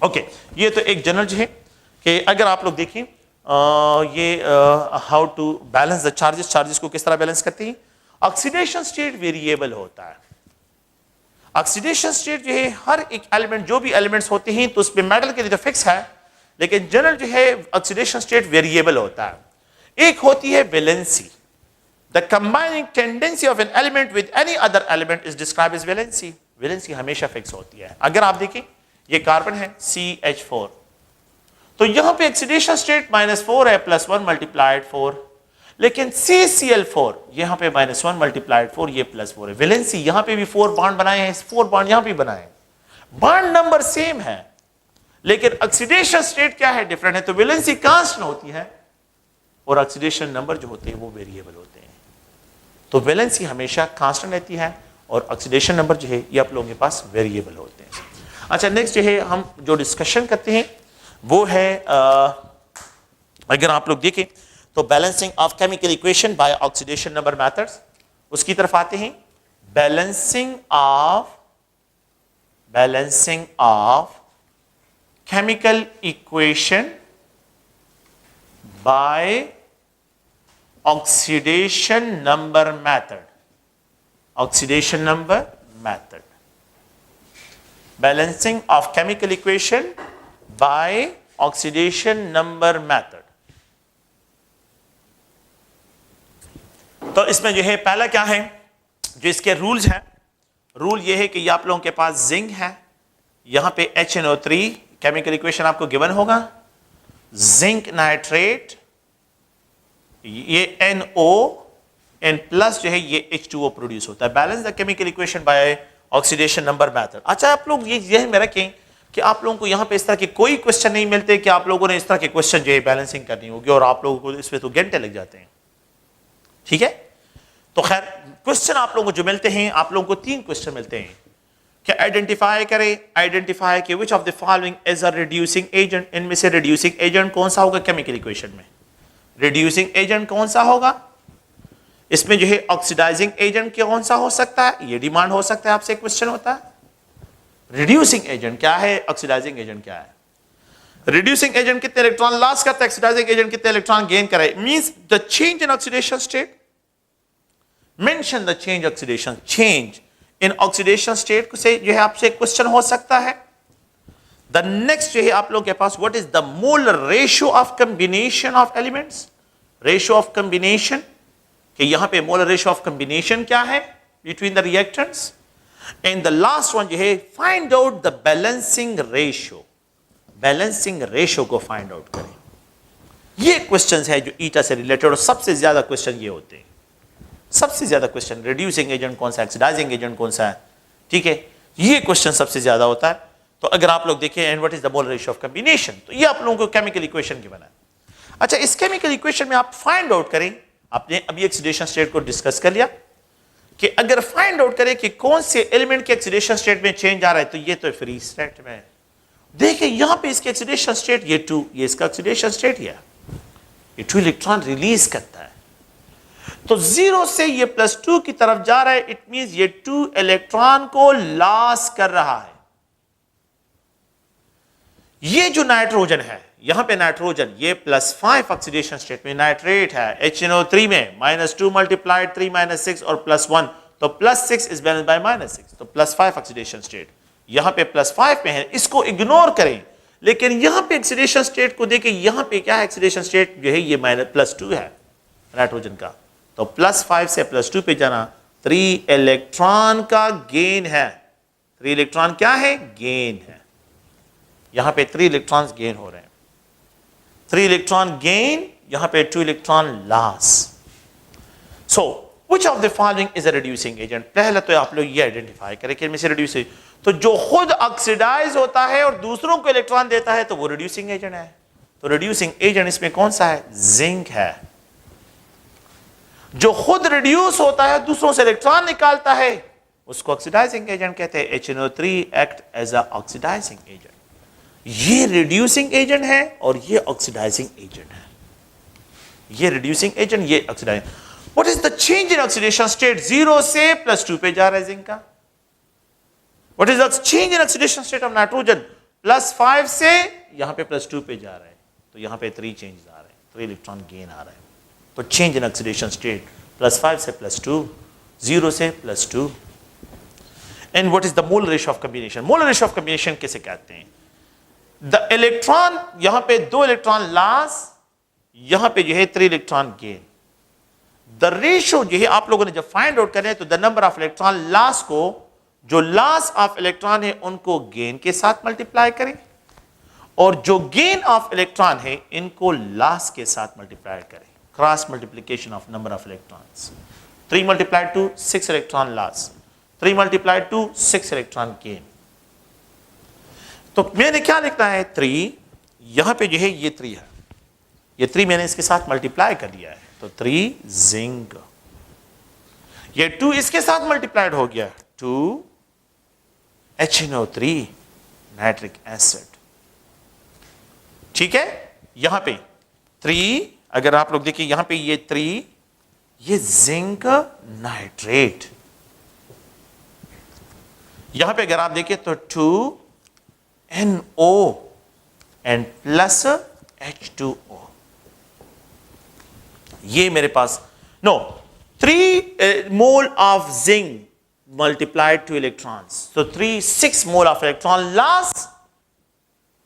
ओके, ये तो एक जनरल जो है कि अगर आप लोग देखें ये how to balance the charges, charges को किस तरह बैलेंस करते हैं। ऑक्सीडेशन स्टेट वेरिएबल होता है। ऑक्सीडेशन स्टेट जो है हर एक एलिमेंट, जो भी एलिमेंट्स होते हैं तो उसमें मेटल के लिए तो फिक्स है, लेकिन जनरल जो है ऑक्सीडेशन स्टेट वेरिएबल होता है। एक होती है valency, the combining tendency of an element with any other element is described as valency. Valency हमेशा फिक्स होती है। अगर आप देखें ये कार्बन है CH4, तो यहां पे ऑक्सीडेशन स्टेट -4 है, +1 मल्टीप्लाइड 4, लेकिन CCl4 यहां पे -1 मल्टीप्लाइड 4, ये +4 है। वैलेंसी यहां पे भी 4 बॉन्ड बनाए हैं, 4 बॉन्ड यहां पे बनाए, बॉन्ड नंबर सेम है, लेकिन ऑक्सीडेशन स्टेट क्या है, डिफरेंट है। तो वैलेंसी कांस्टेंट होती है और ऑक्सीडेशन नंबर जो होते हैं वो वेरिएबल होते हैं। तो वैलेंसी हमेशा कांस्टेंट रहती है और ऑक्सीडेशन नंबर जो है ये आप लोगों के पास वेरिएबल होते हैं। अच्छा, नेक्स्ट जो है हम जो डिस्कशन करते हैं वो है अगर आप लोग देखें तो balancing of chemical equation by oxidation number methods, उसकी तरफ आते हैं। Balancing of chemical equation by oxidation number method, oxidation number method, balancing of chemical equation by oxidation number method. तो इसमें जो है पहला क्या है, जो इसके रूल्स हैं, रूल ये है कि ये आप लोगों के पास जिंक है, यहां पे HNO3 केमिकल इक्वेशन आपको गिवन होगा, जिंक नाइट्रेट, ये NO+ जो है ये H2O प्रोड्यूस होता है। Balance the chemical equation by oxidation number method. अच्छा, आप लोग ये ध्यान में रखें कि आप लोगों को यहां पे इस तरह के कोई क्वेश्चन नहीं मिलते कि आप लोगों ने इस तरह के क्वेश्चन जो है बैलेंसिंग करनी होगी और आप लोगों को इसमें तो घंटे लग जाते हैं, ठीक है। तो खैर क्वेश्चन आप लोगों को जो मिलते हैं, आप लोगों को 3 क्वेश्चन मिलते हैं। क्या आइडेंटिफाई करें, आइडेंटिफाई कि विच of the following is a reducing agent, इनमें से रिड्यूसिंग एजेंट कौन सा होगा केमिकल इक्वेशन में, रिड्यूसिंग एजेंट कौन सा होगा, इसमें जो है ऑक्सीडाइजिंग एजेंट कौन सा हो सकता है, ये डिमांड हो सकता है, आपसे क्वेश्चन होता है रिड्यूसिंग एजेंट क्या है, ऑक्सीडाइजिंग एजेंट क्या है। रिड्यूसिंग एजेंट कितने इलेक्ट्रॉन लॉस करता है, ऑक्सीडाइजिंग एजेंट कितने इलेक्ट्रॉन गेन करे, means the change in oxidation state, mention the change oxidation, change in oxidation state से जो है आपसे क्वेश्चन हो सकता है। द नेक्स्ट जो है आप लोग के पास, what is the molar ratio of combination of elements, ratio of combination, कि यहां पे मोलर रेशियो ऑफ कॉम्बिनेशन क्या है between the reactants. And the last one जो है find out the balancing ratio, balancing ratio को फाइंड आउट करें। ये क्वेश्चंस है जो ईटा से रिलेटेड, और सबसे ज्यादा क्वेश्चन ये होते हैं, सबसे ज्यादा क्वेश्चन रिड्यूसिंग एजेंट कौन सा, ऑक्सीडाइजिंग एजेंट कौन सा है, ठीक है, ये क्वेश्चन सबसे ज्यादा होता है। तो अगर आप लोग देखें and what is the molar ratio of combination, तो ये आप लोगों को केमिकल इक्वेशन की बना है। अच्छा, इस केमिकल इक्वेशन में आप फाइंड आउट करें, आपने अभी ऑक्सीडेशन स्टेट को डिस्कस कर लिया कि अगर फाइंड आउट करें कि कौन से एलिमेंट के ऑक्सीडेशन स्टेट में चेंज आ रहा है, तो ये तो फ्री स्टेट में है। देखिए यहां पे इसके ऑक्सीडेशन स्टेट ये 2, ये इसका ऑक्सीडेशन स्टेट है, ये 2 इलेक्ट्रॉन रिलीज करता है, तो 0 से ये +2 की तरफ जा रहा है, इट मींस ये 2 इलेक्ट्रॉन को लॉस कर रहा है। ये जो नाइट्रोजन है, यहां पे नाइट्रोजन ये +5 ऑक्सीडेशन स्टेट में, नाइट्रेट है HNO3 में -2 × 3 - 6 और +1, तो +6 इज बैलेंस्ड बाय -6, तो +5 ऑक्सीडेशन स्टेट यहां पे +5 में है, इसको इग्नोर करें। लेकिन यहां पे ऑक्सीडेशन स्टेट को देखें, यहां पे क्या है, ऑक्सीडेशन स्टेट जो है ये +2 है नाइट्रोजन का, तो +5 से +2 पे जाना 3 इलेक्ट्रॉन का गेन है, 3 इलेक्ट्रॉन क्या है, गेन है। यहां पे 3 इलेक्ट्रॉन्स गेन हो रहे हैं, 3 इलेक्ट्रॉन गेन, यहां पे 2 electron loss. So which of the following is a reducing agent, पहले तो आप लोग ये आइडेंटिफाई करें कि इनमें से रिड्यूसिंग, तो जो खुद ऑक्सीडाइज होता है और दूसरों को इलेक्ट्रॉन देता है तो वो रिड्यूसिंग एजेंट है। तो रिड्यूसिंग एजेंट इसमें कौन सा है, जिंक है। जो खुद रिड्यूस होता है दूसरों से इलेक्ट्रॉन निकालता है उसको ऑक्सीडाइजिंग एजेंट कहते हैं। HNO3 act as a oxidising agent, ये रिड्यूसिंग एजेंट है और ये ऑक्सीडाइजिंग एजेंट है, ये रिड्यूसिंग एजेंट, ये oxidising. What is the change in oxidation state, 0 से +2 पे जा रहा है जिंक का। What is the change in oxidation state of nitrogen, +5 से यहां पे +2 पे जा रहा है, तो यहां पे 3 चेंज आ रहे हैं, 3 इलेक्ट्रॉन गेन आ रहा है। तो चेंज इन ऑक्सीडेशन स्टेट +5 से +2, 0 से +2। And what is the molar ratio of combination, molar ratio of combination कैसे कहते हैं, द इलेक्ट्रॉन यहां पे 2 इलेक्ट्रॉन लॉस, यहां पे जो है 3 इलेक्ट्रॉन गेन। द रेशियो जो है आप लोगों ने जब फाइंड आउट करें तो the number of electron loss को, जो लॉस ऑफ इलेक्ट्रॉन है उनको गेन के साथ मल्टीप्लाई करें, और जो गेन ऑफ इलेक्ट्रॉन है इनको लॉस के साथ मल्टीप्लाई करें, cross multiplication of number of electrons. 3 × 2 6 electron loss, 3 × 2 6 electron gain. तो मैंने क्या लिखना है, 3 यहां पे जो है ये 3 है, ये 3 मैंने इसके साथ मल्टीप्लाई कर दिया है, तो 3 जिंक, ये 2 इसके साथ मल्टीप्लाइड हो गया, 2 HNO3 नाइट्रिक एसिड। ठीक है, यहां पे 3, अगर आप लोग देखिए यहां पे ये 3, ये जिंक नाइट्रेट, यहां पे अगर आप देखिए तो 2 NO एंड प्लस H2O, ये मेरे पास 3 mole of zinc multiplied 2 electrons, so 6 mole of electron loss,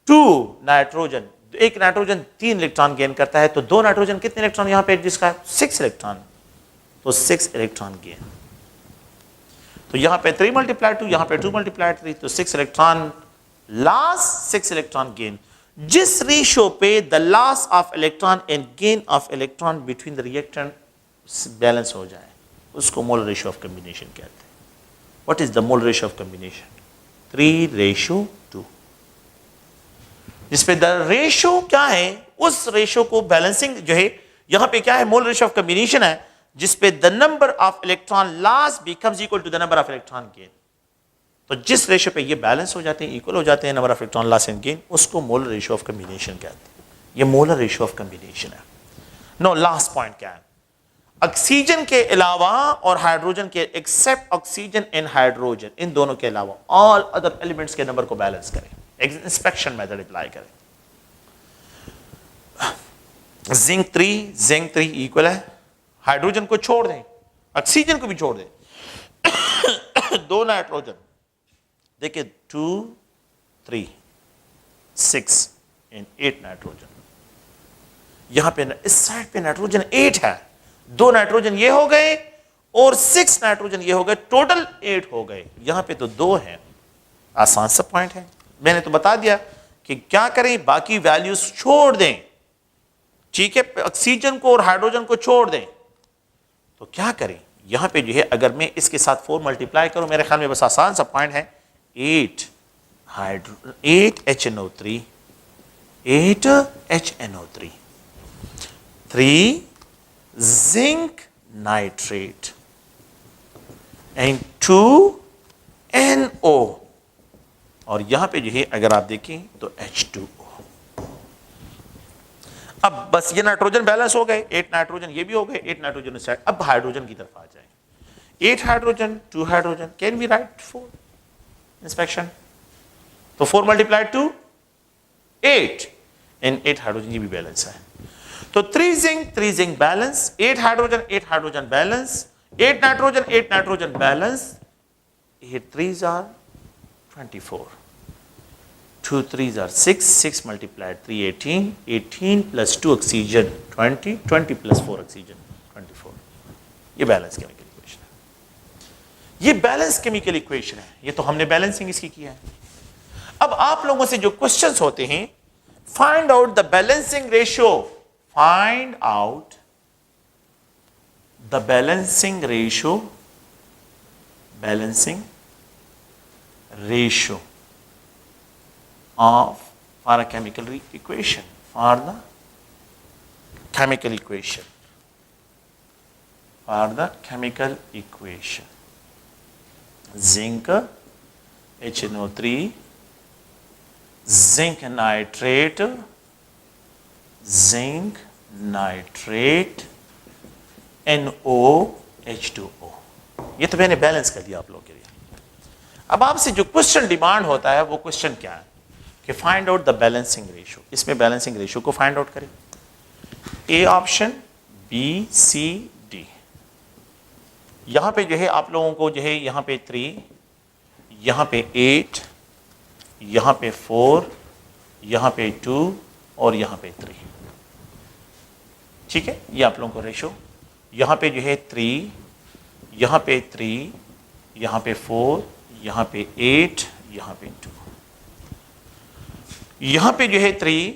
2 nitrogen, एक नाइट्रोजन 3 इलेक्ट्रॉन गेन करता है, तो 2 नाइट्रोजन कितने इलेक्ट्रॉन यहां पे एडजस्ट का 6 इलेक्ट्रॉन, तो 6 इलेक्ट्रॉन गेन। तो यहां पे 3 × 2, यहां पे 2 × 3, तो 6 इलेक्ट्रॉन लॉस, 6 इलेक्ट्रॉन गेन। जिस रेशियो पे the loss of electron and gain of electron between the reactant balance हो जाए उसको मोलर रेशियो ऑफ कॉम्बिनेशन कहते हैं। What is the molar ratio of combination? 3:2, जिसपे द रेशियो क्या है, उस रेशियो को बैलेंसिंग जो है यहां पे क्या है, मोलर रेशियो ऑफ कॉम्बिनेशन है, जिसपे the number of electron loss becomes equal to the number of electron gain. तो जिस रेशियो पे ये बैलेंस हो जाते हैं, इक्वल हो जाते हैं, number of electron loss and gain, उसको मोलर रेशियो ऑफ कॉम्बिनेशन कहते हैं। ये मोलर रेशियो ऑफ कॉम्बिनेशन है। नो, लास्ट पॉइंट क्या है? ऑक्सीजन के अलावा और हाइड्रोजन के, एक्सेप्ट ऑक्सीजन एंड हाइड्रोजन, इन दोनों के अलावा ऑल अदर एलिमेंट्स के नंबर को बैलेंस करें, इंस्पेक्शन मेथड अप्लाई करें। जिंक 3 इक्वल है, हाइड्रोजन को छोड़ दें, ऑक्सीजन को भी छोड़ दें, 2 नाइट्रोजन, देखिए 2 3 6 एंड 8 नाइट्रोजन। यहां पे इस साइड पे नाइट्रोजन 8 है, 2 नाइट्रोजन ये हो गए और 6 नाइट्रोजन ये हो गए, टोटल 8 हो गए। यहां पे तो 2 है, आसान सा पॉइंट है। मैंने तो बता दिया कि क्या करें, बाकी वैल्यूज छोड़ दें, ठीक है, ऑक्सीजन को और हाइड्रोजन को छोड़ दें। तो क्या करें, यहां पे जो है अगर मैं इसके साथ 4 मल्टीप्लाई करूं, मेरे ख्याल में बस आसान सा पॉइंट है, 8 HNO3, 8 HNO3, 3 zinc nitrate and 2 NO, और यहां पे जो है अगर आप देखें तो H2O। अब बस ये नाइट्रोजन बैलेंस हो गए, 8 नाइट्रोजन ये भी हो गए, 8 नाइट्रोजन इस साइड। अब हाइड्रोजन की तरफ आ जाए, 8 hydrogen, 2 hydrogen, can be right 4 inspection. तो 4 मल्टीप्लाइड टू 8 एंड 8 हाइड्रोजन ये भी बैलेंस है। तो 3 zinc balance, 8 hydrogen balance, 8 nitrogen balance, 8 3s are 24, 2 3s are 6 multiplied 3 18 plus 2 oxygen 20 plus 4 oxygen 24। ये बैलेंस केमिकल इक्वेशन है, ये बैलेंस केमिकल इक्वेशन है। ये तो हमने बैलेंसिंग इसकी किया है। अब आप लोगों से जो क्वेश्चंस होते हैं, find out the balancing ratio, find out the balancing ratio of for a chemical equation, for the chemical equation, zinc HNO3, zinc nitrate, NOH2O। ये तो मैंने बैलेंस कर दिया आप लोगों के लिए। अब आपसे जो क्वेश्चन डिमांड होता है वो क्वेश्चन क्या है कि find out the balancing ratio. इसमें बैलेंसिंग रेशियो को फाइंड आउट करें, A option, B C D. यहां पे जो है आप लोगों को जो है यहां पे 3, यहां पे 8, यहां पे 4, यहां पे 2 और यहां पे 3, ठीक है। ये आप लोगों को रेशियो, यहां पे जो है 3, यहां पे 3, यहां पे 4, यहां पे 8, यहां पे 2, यहां पे जो है 3,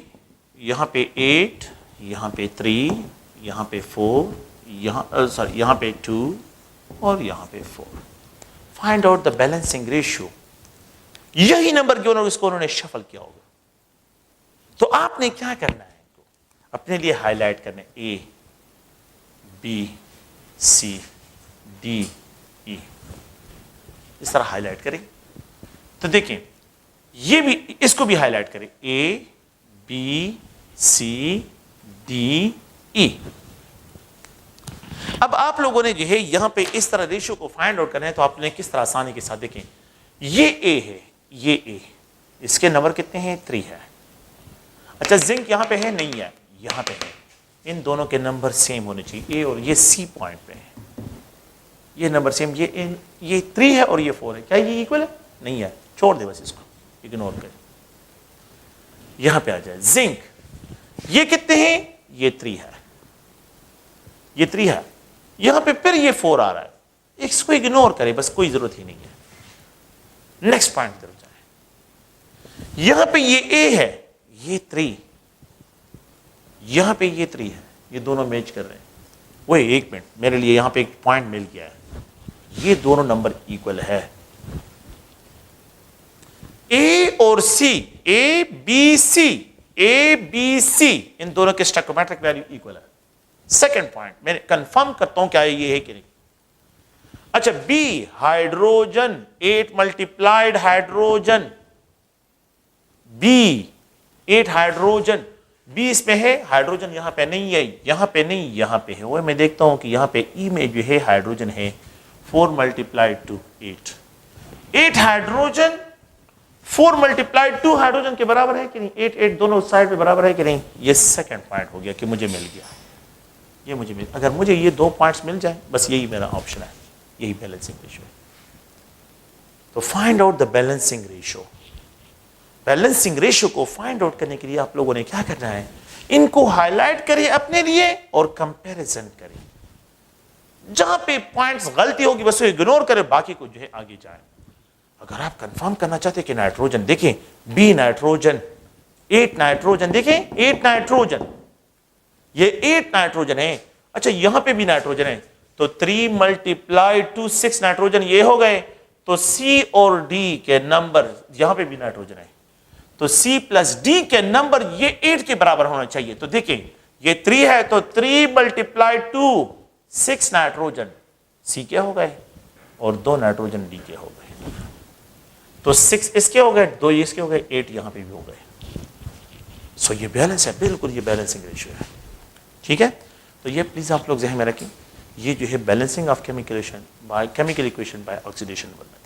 यहां पे 8, यहां पे 3, यहां पे 4, यहां पे 2 और यहां पे 4। Find out the balancing ratio. यही नंबर क्यों इसको उन्होंने शफल किया होगा। तो आपने क्या करना है, अपने लिए हाईलाइट करना है, ए बी सी डी ई, इस तरह हाईलाइट करें। तो देखें ये भी, इसको भी हाईलाइट करें, ए बी सी डी ई। अब आप लोगों ने जो है यहां पे इस तरह रेशियो को फाइंड आउट करना है, तो आपने किस तरह आसानी के साथ देखें, ये ए है, ये ए, इसके नंबर कितने हैं, 3 है। अच्छा जिंक यहां पे है, नहीं है, यहां पे है। इन दोनों के नंबर सेम होने चाहिए, ए और ये सी पॉइंट पे है, ये नंबर सेम, ये 3 है और ये 4 है। क्या ये इक्वल है, नहीं है, छोड़ दे बस, इसको इग्नोर करें। यहां पे आ जाए जिंक, ये कितने हैं, ये 3 है, ये 3 है, यहां पे फिर ये 4 आ रहा है, इसको इग्नोर करें बस, कोई जरूरत ही नहीं है। नेक्स्ट पॉइंट तरफ जाए, यहां पे ये ए है, ये 3, यहां पे ये 3 है, ये दोनों मैच कर रहे हैं। वही एक मिनट, मेरे लिए यहां पे एक पॉइंट मिल गया है, ये दोनों नंबर इक्वल है। ए और सी, ए बी सी, इन दोनों के स्टोइकोमेट्रिक वैल्यू इक्वल है। सेकंड पॉइंट मैं कंफर्म करता हूं क्या ये है कि नहीं। अच्छा B hydrogen 8 multiplied hydrogen, B 8 hydrogen, B इसमें है, हाइड्रोजन यहां पे नहीं है, यहां पे नहीं, यहां पे है। वो मैं देखता हूं कि यहां पे ई में जो है हाइड्रोजन है 4 multiplied to 8, 8 hydrogen 4 multiplied 2 hydrogen के बराबर है कि नहीं, 8 8 दोनों साइड में बराबर है कि नहीं। ये सेकंड पॉइंट हो गया कि मुझे मिल गया, ये मुझे मिल, अगर मुझे ये 2 पॉइंट्स मिल जाए बस यही मेरा ऑप्शन है, यही बैलेंसिंग रेशियो है। तो find out the balancing ratio. Balancing ratio को फाइंड आउट करने के लिए आप लोगों ने क्या करना है, इनको हाईलाइट करिए अपने लिए और कंपैरिजन करिए। जहां पे पॉइंट्स गलती होगी बस इग्नोर करें, बाकी को जो है आगे जाए। अगर आप कंफर्म करना चाहते हैं कि नाइट्रोजन, देखें बी नाइट्रोजन 8 नाइट्रोजन, देखें 8 नाइट्रोजन, ये 8 नाइट्रोजन है। अच्छा यहां पे भी नाइट्रोजन है, तो 3 मल्टीप्लाइड टू 6 नाइट्रोजन ये हो गए। तो सी और डी के नंबर, यहां पे भी नाइट्रोजन है, तो सी प्लस डी के नंबर ये 8 के बराबर होना चाहिए। तो देखें ये 3 है, तो 3 मल्टीप्लाइड टू 6 नाइट्रोजन सी के हो गए और 2 नाइट्रोजन डी के हो गए। तो 6 इसके हो गए, 2 इसके हो गए, 8 यहां पे भी हो गए। सो ये बैलेंस है, बिल्कुल ये बैलेंसिंग रेशियो है। ठीक है, तो ये प्लीज आप लोग ज़हन में रखें, ये जो है balancing of chemical equation by oxidation बनना है।